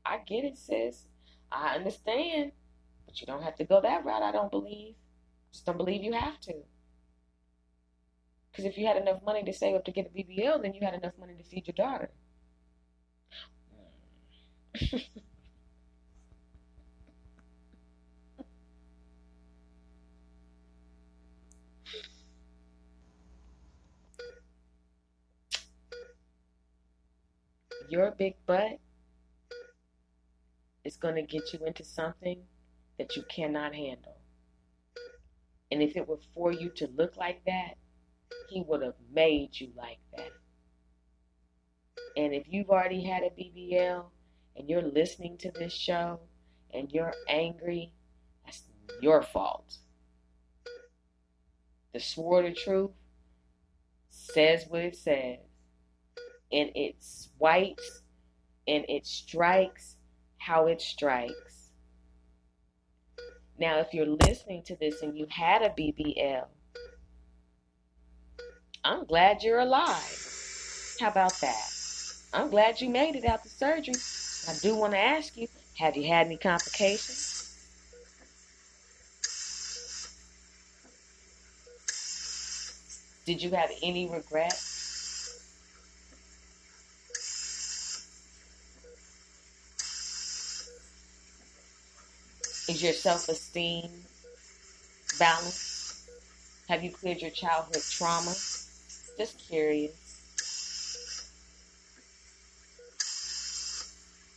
I get it, sis. I understand. But you don't have to go that route, I don't believe. Just don't believe you have to. Because if you had enough money to save up to get a BBL, then you had enough money to feed your daughter. Your big butt is going to get you into something that you cannot handle. And if it were for you to look like that, he would have made you like that. And if you've already had a BBL and you're listening to this show and you're angry, that's your fault. The sword of truth says what it says. And it swipes and it strikes how it strikes. Now, if you're listening to this and you had a BBL, I'm glad you're alive. How about that? I'm glad you made it out the surgery. I do want to ask you, have you had any complications? Did you have any regret? Is your self-esteem balanced? Have you cleared your childhood trauma? Just curious.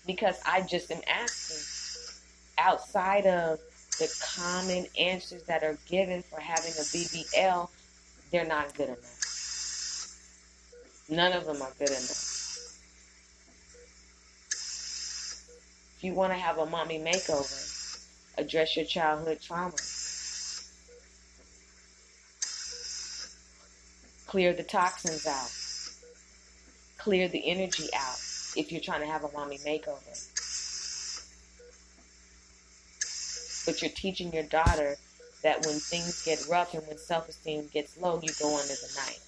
Because I just am asking. Outside of the common answers that are given for having a BBL, they're not good enough. None of them are good enough. If you want to have a mommy makeover, address your childhood trauma. Clear the toxins out. Clear the energy out if you're trying to have a mommy makeover. But you're teaching your daughter that when things get rough and when self-esteem gets low, you go under the knife.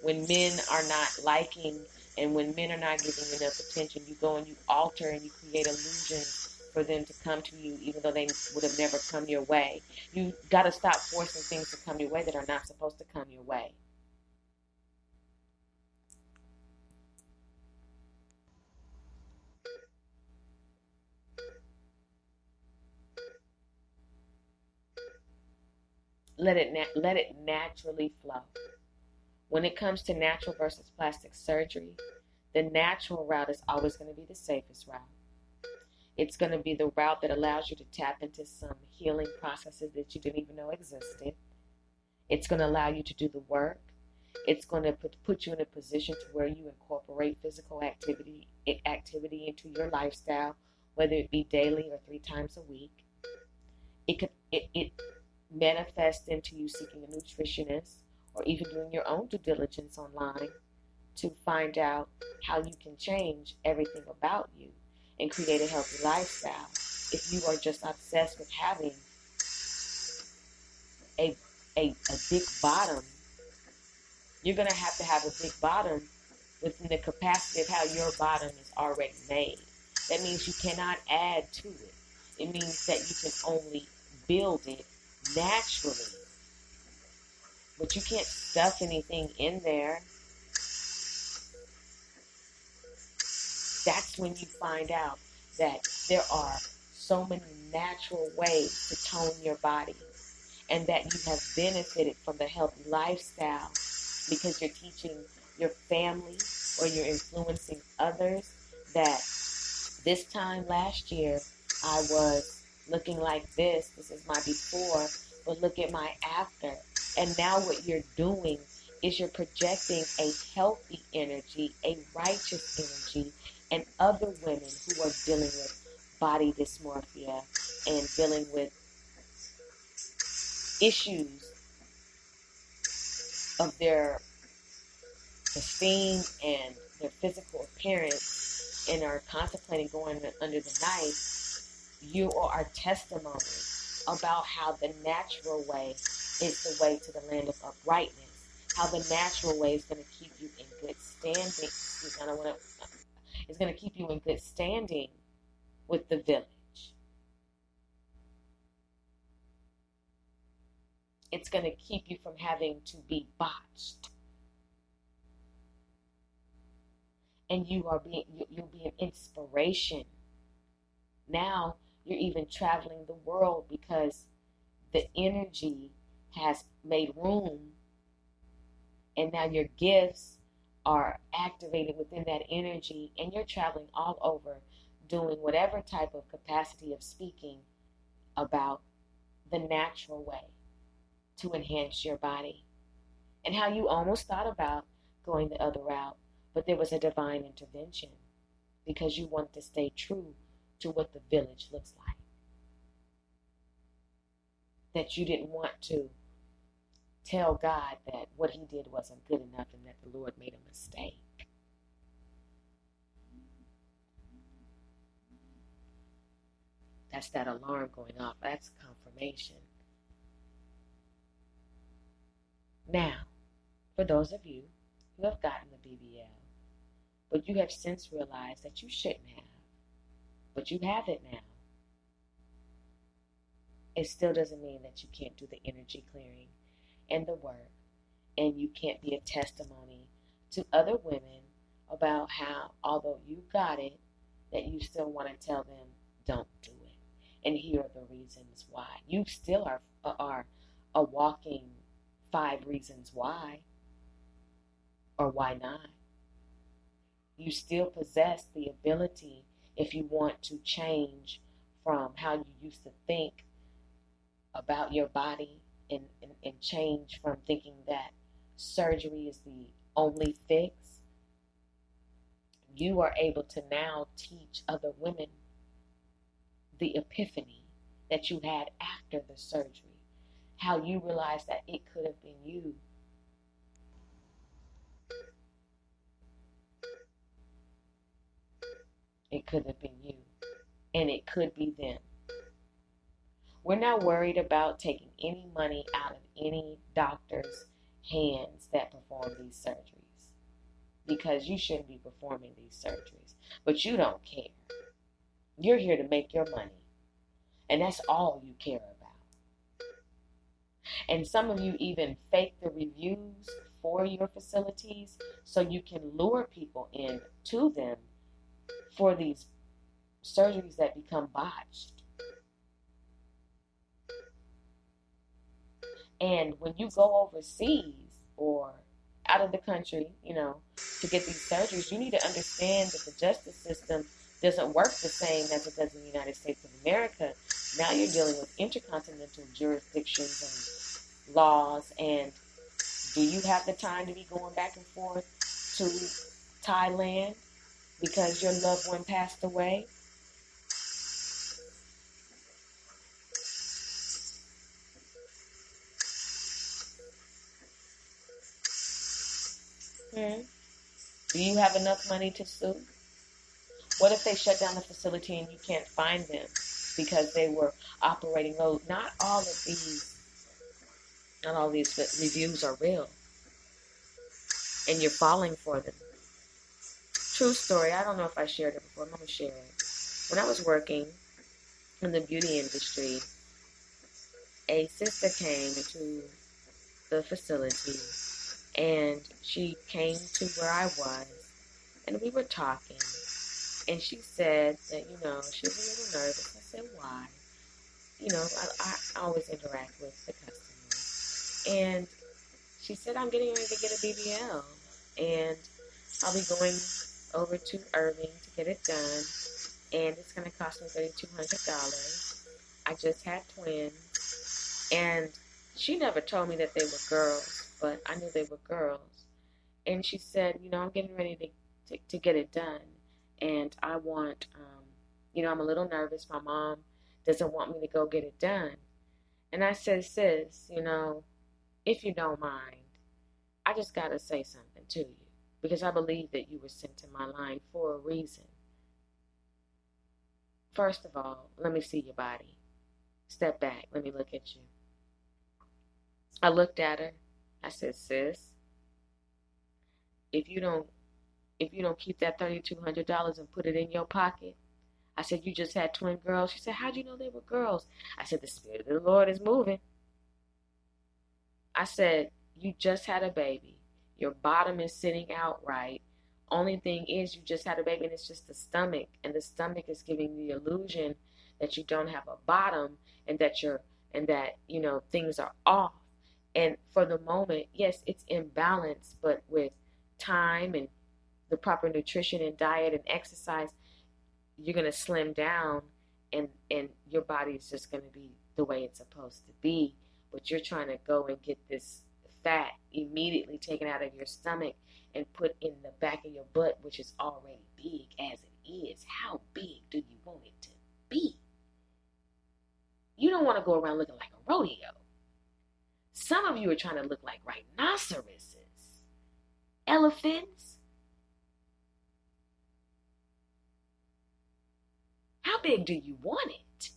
When men are not liking and when men are not giving you enough attention, you go and you alter and you create illusions for them to come to you, even though they would have never come your way. You got to stop forcing things to come your way that are not supposed to come your way. Let it naturally flow. When it comes to natural versus plastic surgery, the natural route is always going to be the safest route. It's going to be the route that allows you to tap into some healing processes that you didn't even know existed. It's going to allow you to do the work. It's going to put you in a position to where you incorporate physical activity into your lifestyle, whether it be daily or 3 times a week. It manifests into you seeking a nutritionist or even doing your own due diligence online to find out how you can change everything about you and create a healthy lifestyle. If you are just obsessed with having a big bottom, you're going to have a big bottom within the capacity of how your bottom is already made. That means you cannot add to it. It means that you can only build it naturally. But you can't stuff anything in there. That's when you find out that there are so many natural ways to tone your body and that you have benefited from the healthy lifestyle because you're teaching your family or you're influencing others that this time last year I was looking like this. This is my before, but look at my after. And now what you're doing is you're projecting a healthy energy, a righteous energy, and other women who are dealing with body dysmorphia and dealing with issues of their esteem and their physical appearance and are contemplating going under the knife, you are testimony about how the natural way is the way to the land of uprightness, how the natural way is going to keep you in good standing. It's going to keep you in good standing with the village. It's going to keep you from having to be botched. And you'll be an inspiration. Now you're even traveling the world because the energy has made room, and now your gifts are activated within that energy, and you're traveling all over doing whatever type of capacity of speaking about the natural way to enhance your body, and how you almost thought about going the other route, but there was a divine intervention because you want to stay true to what the village looks like. That you didn't want to tell God that what he did wasn't good enough and that the Lord made a mistake. That's that alarm going off. That's confirmation. Now, for those of you who have gotten the BBL, but you have since realized that you shouldn't have, but you have it now, it still doesn't mean that you can't do the energy clearing and the work, and you can't be a testimony to other women about how, although you got it, that you still want to tell them, don't do it. And here are the reasons why. You still are a walking 5 reasons why, or why not. You still possess the ability, if you want to change from how you used to think about your body and change from thinking that surgery is the only fix. You are able to now teach other women the epiphany that you had after the surgery, how you realized that it could have been you. It could have been you, and it could be them. We're not worried about taking any money out of any doctor's hands that perform these surgeries, because you shouldn't be performing these surgeries, but you don't care. You're here to make your money, and that's all you care about. And some of you even fake the reviews for your facilities so you can lure people in to them for these surgeries that become botched. And when you go overseas or out of the country, to get these surgeries, you need to understand that the justice system doesn't work the same as it does in the United States of America. Now you're dealing with intercontinental jurisdictions and laws, and do you have the time to be going back and forth to Thailand because your loved one passed away? Do you have enough money to sue? What if they shut down the facility and you can't find them because they were operating low? Not all of these reviews are real, and you're falling for them. True story. I don't know if I shared it before. I'm going to share it. When I was working in the beauty industry, a sister came into the facility, and she came to where I was, and we were talking, and she said that, she was a little nervous. I said, why? I always interact with the customers. And she said, I'm getting ready to get a BBL, and I'll be going over to Irving to get it done, and it's going to cost me $3,200. I just had twins, and she never told me that they were girls, but I knew they were girls. And she said, I'm getting ready to get it done, and I want, I'm a little nervous. My mom doesn't want me to go get it done. And I said, sis, if you don't mind, I just got to say something to you, because I believe that you were sent to my line for a reason. First of all, let me see your body. Step back. Let me look at you. I looked at her. I said, sis, if you don't keep that $3,200 and put it in your pocket, I said, you just had twin girls. She said, how'd you know they were girls? I said, the Spirit of the Lord is moving. I said, you just had a baby. Your bottom is sitting outright. Only thing is you just had a baby and it's just the stomach. And the stomach is giving the illusion that you don't have a bottom and that things are off. And for the moment, yes, it's imbalanced, but with time and the proper nutrition and diet and exercise, you're going to slim down and your body is just going to be the way it's supposed to be. But you're trying to go and get this fat immediately taken out of your stomach and put in the back of your butt, which is already big as it is. How big do you want it to be? You don't want to go around looking like a rodeo. Some of you are trying to look like rhinoceroses, elephants. How big do you want it?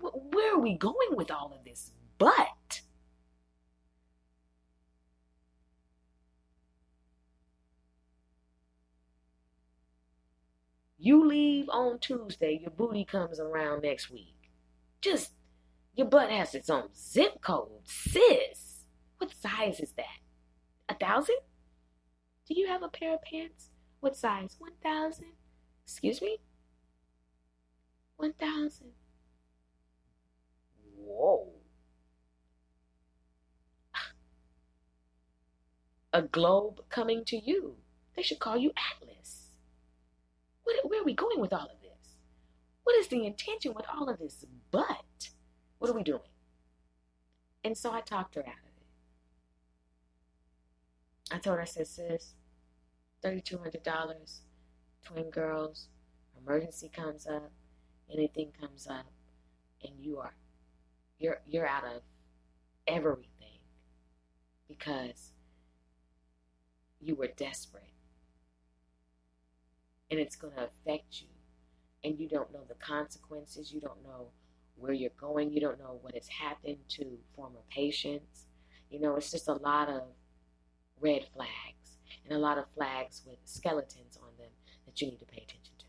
Where are we going with all of this butt? You leave on Tuesday, your booty comes around next week. Just, your butt has its own zip code, sis. What size is that? 1,000? Do you have a pair of pants? What size? 1,000? Excuse me? 1,000. Whoa. A globe coming to you. They should call you Atlas. Where are we going with all of this? What is the intention with all of this butt? What are we doing? And so I talked her out of it. I told her, I said, sis, $3,200, twin girls, emergency comes up, anything comes up, and you're out of everything because you were desperate. And it's going to affect you. And you don't know the consequences. You don't know where you're going. You don't know what has happened to former patients. It's just a lot of red flags and a lot of flags with skeletons on them that you need to pay attention to.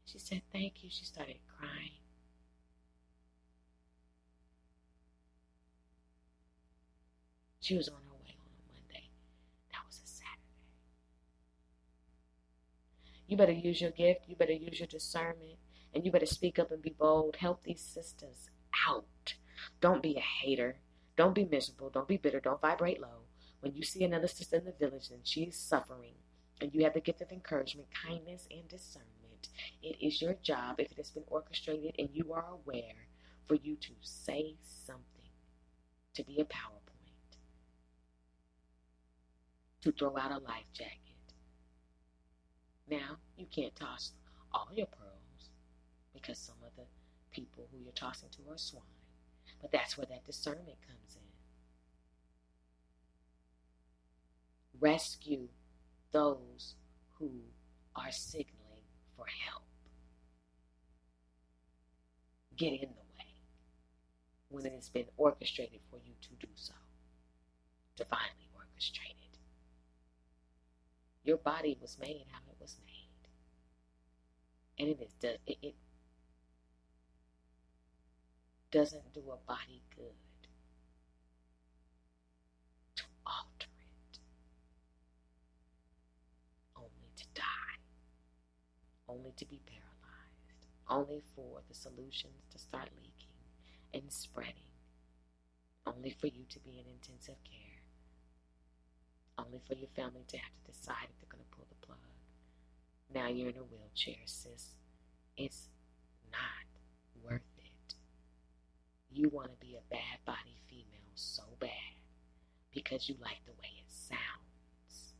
She said, thank you. She started crying. She was on her way on a Monday. That was a Saturday. You better use your gift. You better use your discernment. And you better speak up and be bold. Help these sisters out. Don't be a hater. Don't be miserable. Don't be bitter. Don't vibrate low. When you see another sister in the village and she's suffering, and you have the gift of encouragement, kindness, and discernment, it is your job, if it has been orchestrated and you are aware, for you to say something, to be a PowerPoint, to throw out a life jacket. Now, you can't toss all your pearls because some of the people who you're tossing to are swine. But that's where that discernment comes in. Rescue those who are signaling for help. Get in the way when it has been orchestrated for you to do so. Divinely orchestrated. Your body was made how it was made. And it doesn't do a body good to alter it. Only to die. Only to be paralyzed. Only for the solutions to start leaking and spreading. Only for you to be in intensive care. Only for your family to have to decide if they're going to pull the plug. Now you're in a wheelchair, sis. It's not worth it. You want to be a bad body female so bad because you like the way it sounds.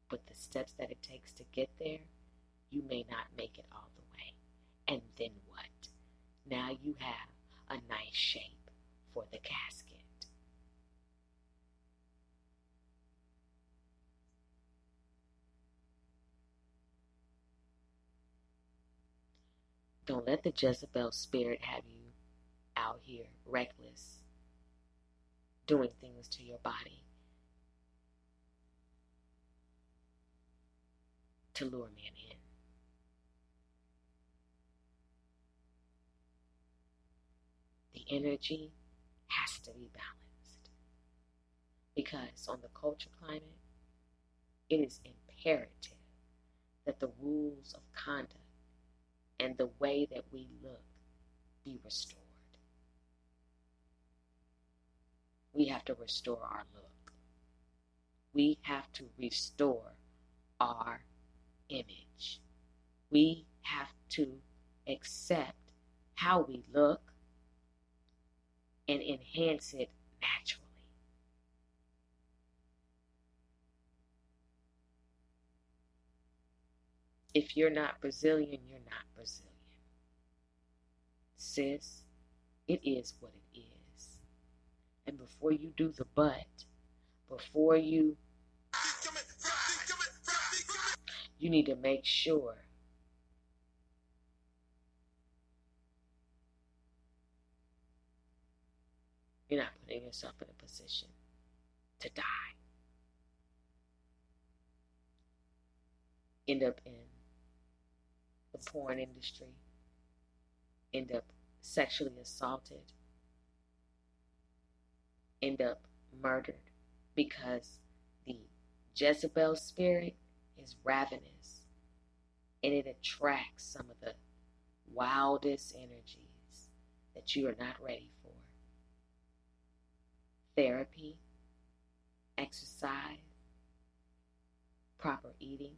But the steps that it takes to get there, you may not make it all the way. And then what? Now you have a nice shape for the casket. Don't let the Jezebel spirit have you out here reckless, doing things to your body to lure men in. The energy has to be balanced, because on the culture climate, it is imperative that the rules of conduct and the way that we look be restored. We have to restore our look. We have to restore our image. We have to accept how we look and enhance it naturally. If you're not Brazilian, you're not Brazilian. Sis, it is what it is. And before you do the but, before you need to make sure you're not putting yourself in a position to die. End up in the porn industry, end up sexually assaulted, end up murdered, because the Jezebel spirit is ravenous and it attracts some of the wildest energies that you are not ready for. Therapy, exercise, proper eating,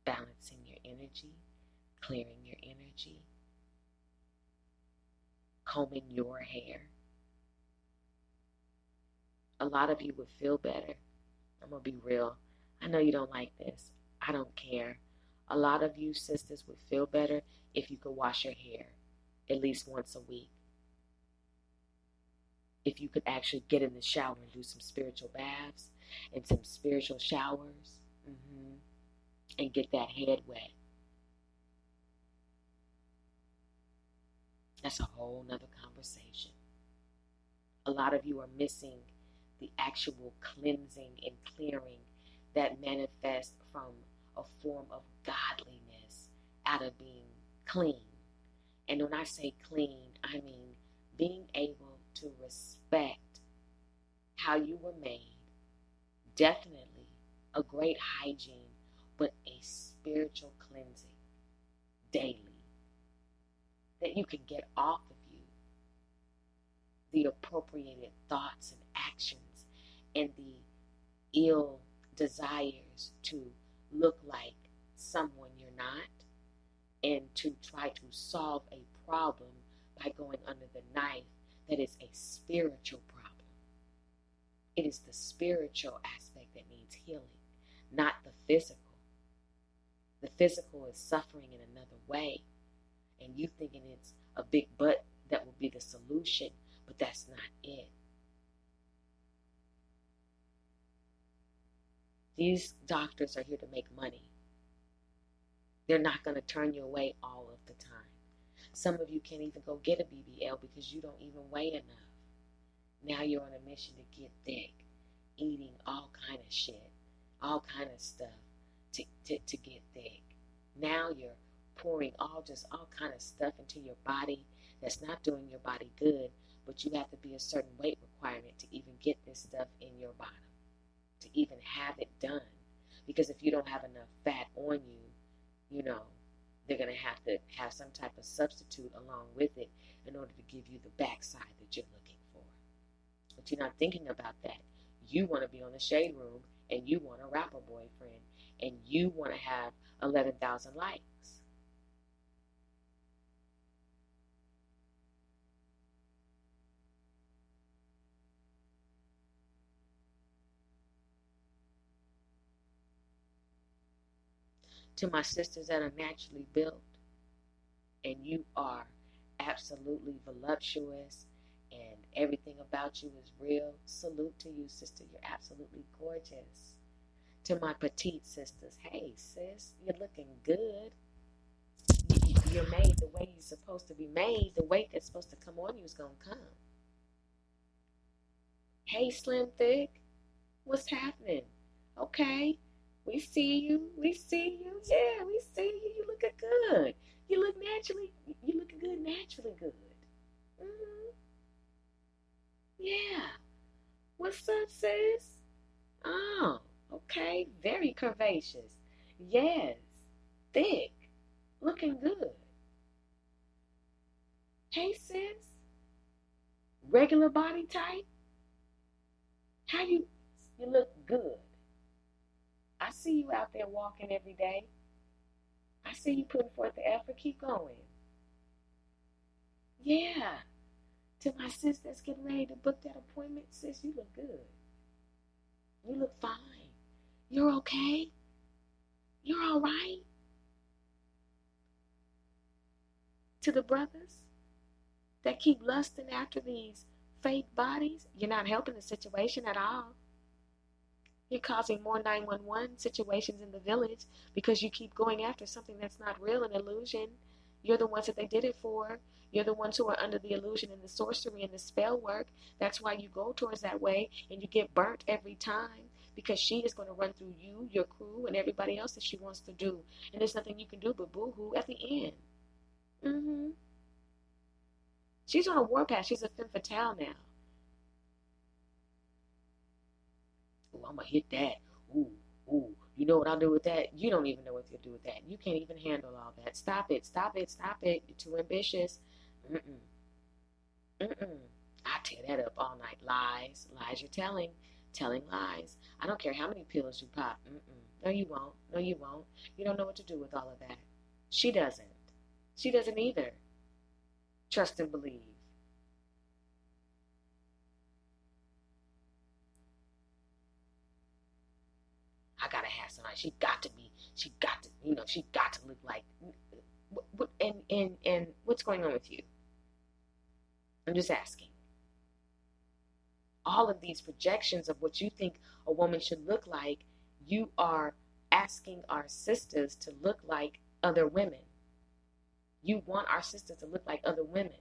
balancing your energy, clearing your energy, combing your hair. A lot of you would feel better. I'm going to be real. I know you don't like this. I don't care. A lot of you sisters would feel better if you could wash your hair at least once a week. If you could actually get in the shower and do some spiritual baths and some spiritual showers, and get that head wet. That's a whole nother conversation. A lot of you are missing the actual cleansing and clearing that manifests from a form of godliness out of being clean. And when I say clean, I mean being able to respect how you were made. Definitely a great hygiene, but a spiritual cleansing daily that you can get off of you the appropriated thoughts and actions and the ill desires to look like someone you're not, and to try to solve a problem by going under the knife that is a spiritual problem. It is the spiritual aspect that needs healing, not the physical. The physical is suffering in another way, and you thinking it's a big butt that will be the solution, but that's not it. These doctors are here to make money. They're not going to turn you away all of the time. Some of you can't even go get a BBL because you don't even weigh enough. Now you're on a mission to get thick, eating all kind of shit, all kind of stuff to get thick. Now you're pouring all kind of stuff into your body that's not doing your body good, but you have to be a certain weight requirement to even get this stuff in your bottom, to even have it done. Because if you don't have enough fat on you, you know, they're going to have some type of substitute along with it in order to give you the backside that you're looking for. But you're not thinking about that. You want to be on the shade room, and you want a rapper boyfriend, and you want to have 11,000 likes. To my sisters that are naturally built, and you are absolutely voluptuous, and everything about you is real, salute to you, sister. You're absolutely gorgeous. To my petite sisters, hey sis, you're looking good. you're made the way you're supposed to be made, the weight that's supposed to come on you is going to come. Hey, Slim Thick, what's happening? Okay, we see you. Yeah, we see you. You looking good. You looking good naturally good. Mm-hmm. Yeah. What's up, sis? Oh, okay. Very curvaceous. Yes. Thick. Looking good. Hey, sis. Regular body type? How you look good. I see you out there walking every day. I see you putting forth the effort. Keep going. Yeah. To my sis that's getting ready to book that appointment, sis, you look good. You look fine. You're okay. You're all right. To the brothers that keep lusting after these fake bodies, you're not helping the situation at all. You're causing more 911 situations in the village because you keep going after something that's not real, an illusion. You're the ones that they did it for. You're the ones who are under the illusion and the sorcery and the spell work. That's why you go towards that way and you get burnt every time because she is going to run through you, your crew, and everybody else that she wants to do. And there's nothing you can do but boo-hoo at the end. Mm-hmm. She's on a warpath. She's a femme fatale now. Ooh, I'm going to hit that. Ooh. You know what I'll do with that? You don't even know what you'll do with that. You can't even handle all that. Stop it. You're too ambitious. I tear that up all night. Lies you're telling lies. I don't care how many pills you pop. No, you won't. You don't know what to do with all of that. She doesn't either. Trust and believe. I gotta have somebody. She got to look like. And what's going on with you? I'm just asking. All of these projections of what you think a woman should look like, you are asking our sisters to look like other women. You want our sisters to look like other women.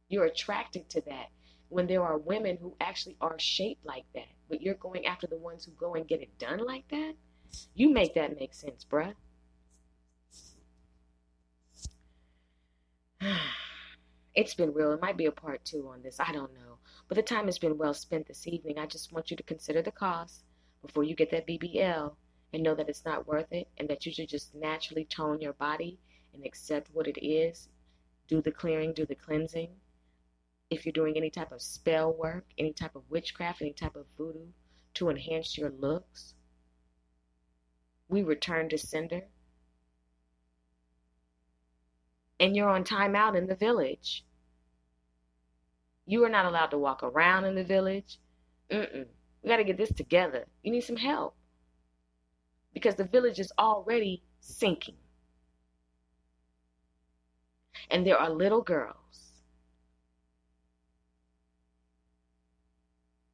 You're attracted to that when there are women who actually are shaped like that, but you're going after the ones who go and get it done like that? You make that make sense, bruh. It's been real. It might be a part 2 on this. I don't know. But the time has been well spent this evening. I just want you to consider the cost before you get that BBL and know that it's not worth it and that you should just naturally tone your body and accept what it is. Do the clearing, do the cleansing. If you're doing any type of spell work, any type of witchcraft, any type of voodoo to enhance your looks, we return to sender. And you're on timeout in the village. You are not allowed to walk around in the village. We got to get this together. You need some help. Because the village is already sinking. And there are little girls.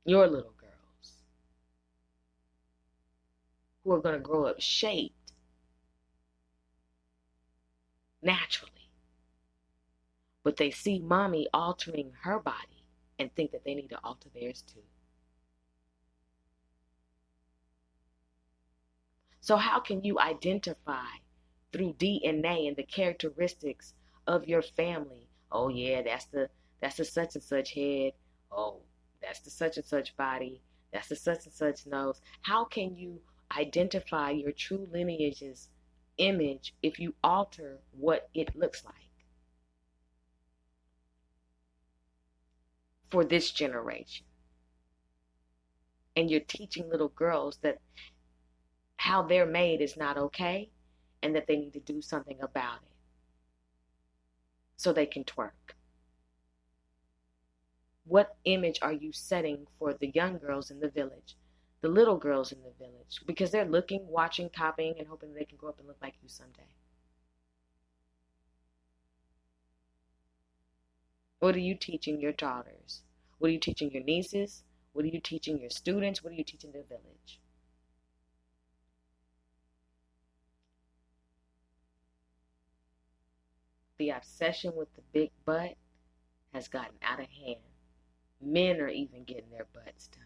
Your little girls. Who are going to grow up shaped naturally. But they see mommy altering her body and think that they need to alter theirs too. So how can you identify through DNA and the characteristics of your family? Oh yeah, that's the such and such head. Oh, that's the such and such body. That's the such and such nose. How can you identify your true lineage's image if you alter what it looks like? For this generation. And you're teaching little girls that how they're made is not okay and that they need to do something about it so they can twerk. What image are you setting for the young girls in the village, the little girls in the village? Because they're looking, watching, copying, and hoping they can grow up and look like you someday. What are you teaching your daughters? What are you teaching your nieces? What are you teaching your students? What are you teaching the village? The obsession with the big butt has gotten out of hand. Men are even getting their butts done.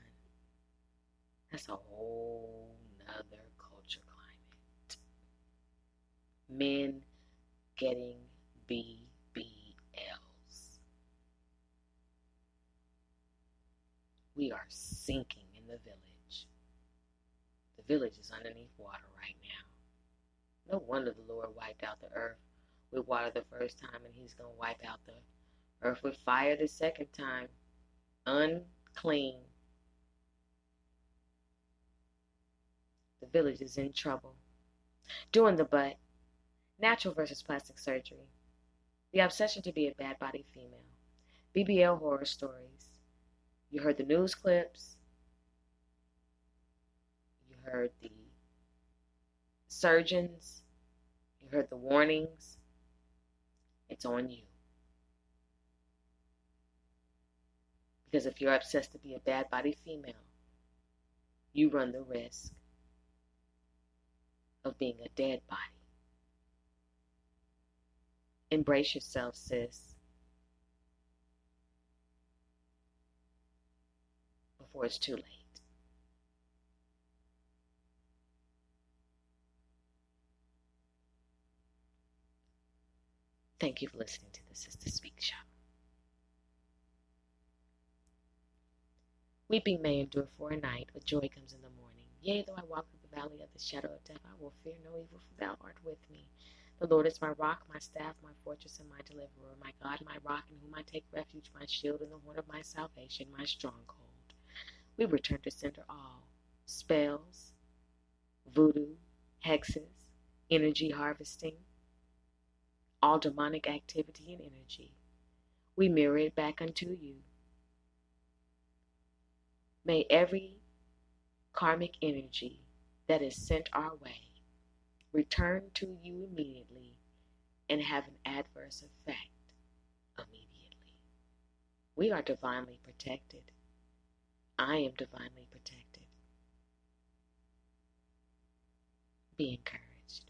That's a whole nother culture climate. Men getting BBLs. We are sinking in the village. The village is underneath water right now. No wonder the Lord wiped out the earth with water the first time, and he's going to wipe out the earth with fire the second time. Unclean. The village is in trouble. Doing the butt. Natural versus plastic surgery. The obsession to be a bad body female. BBL horror stories. You heard the news clips. You heard the surgeons. You heard the warnings. It's on you. Because if you're obsessed to be a bad body female, you run the risk of being a dead body. Embrace yourself, sis, before it's too late. Thank you for listening to the Sister Speak Show. Weeping may endure for a night, but joy comes in the morning. Yea, though I walk through the valley of the shadow of death, I will fear no evil, for thou art with me. The Lord is my rock, my staff, my fortress, and my deliverer, my God, my rock, in whom I take refuge, my shield, and the horn of my salvation, my stronghold. We return to center all spells, voodoo, hexes, energy harvesting, all demonic activity and energy. We mirror it back unto you. May every karmic energy that is sent our way return to you immediately and have an adverse effect immediately. We are divinely protected. I am divinely protected. Be encouraged.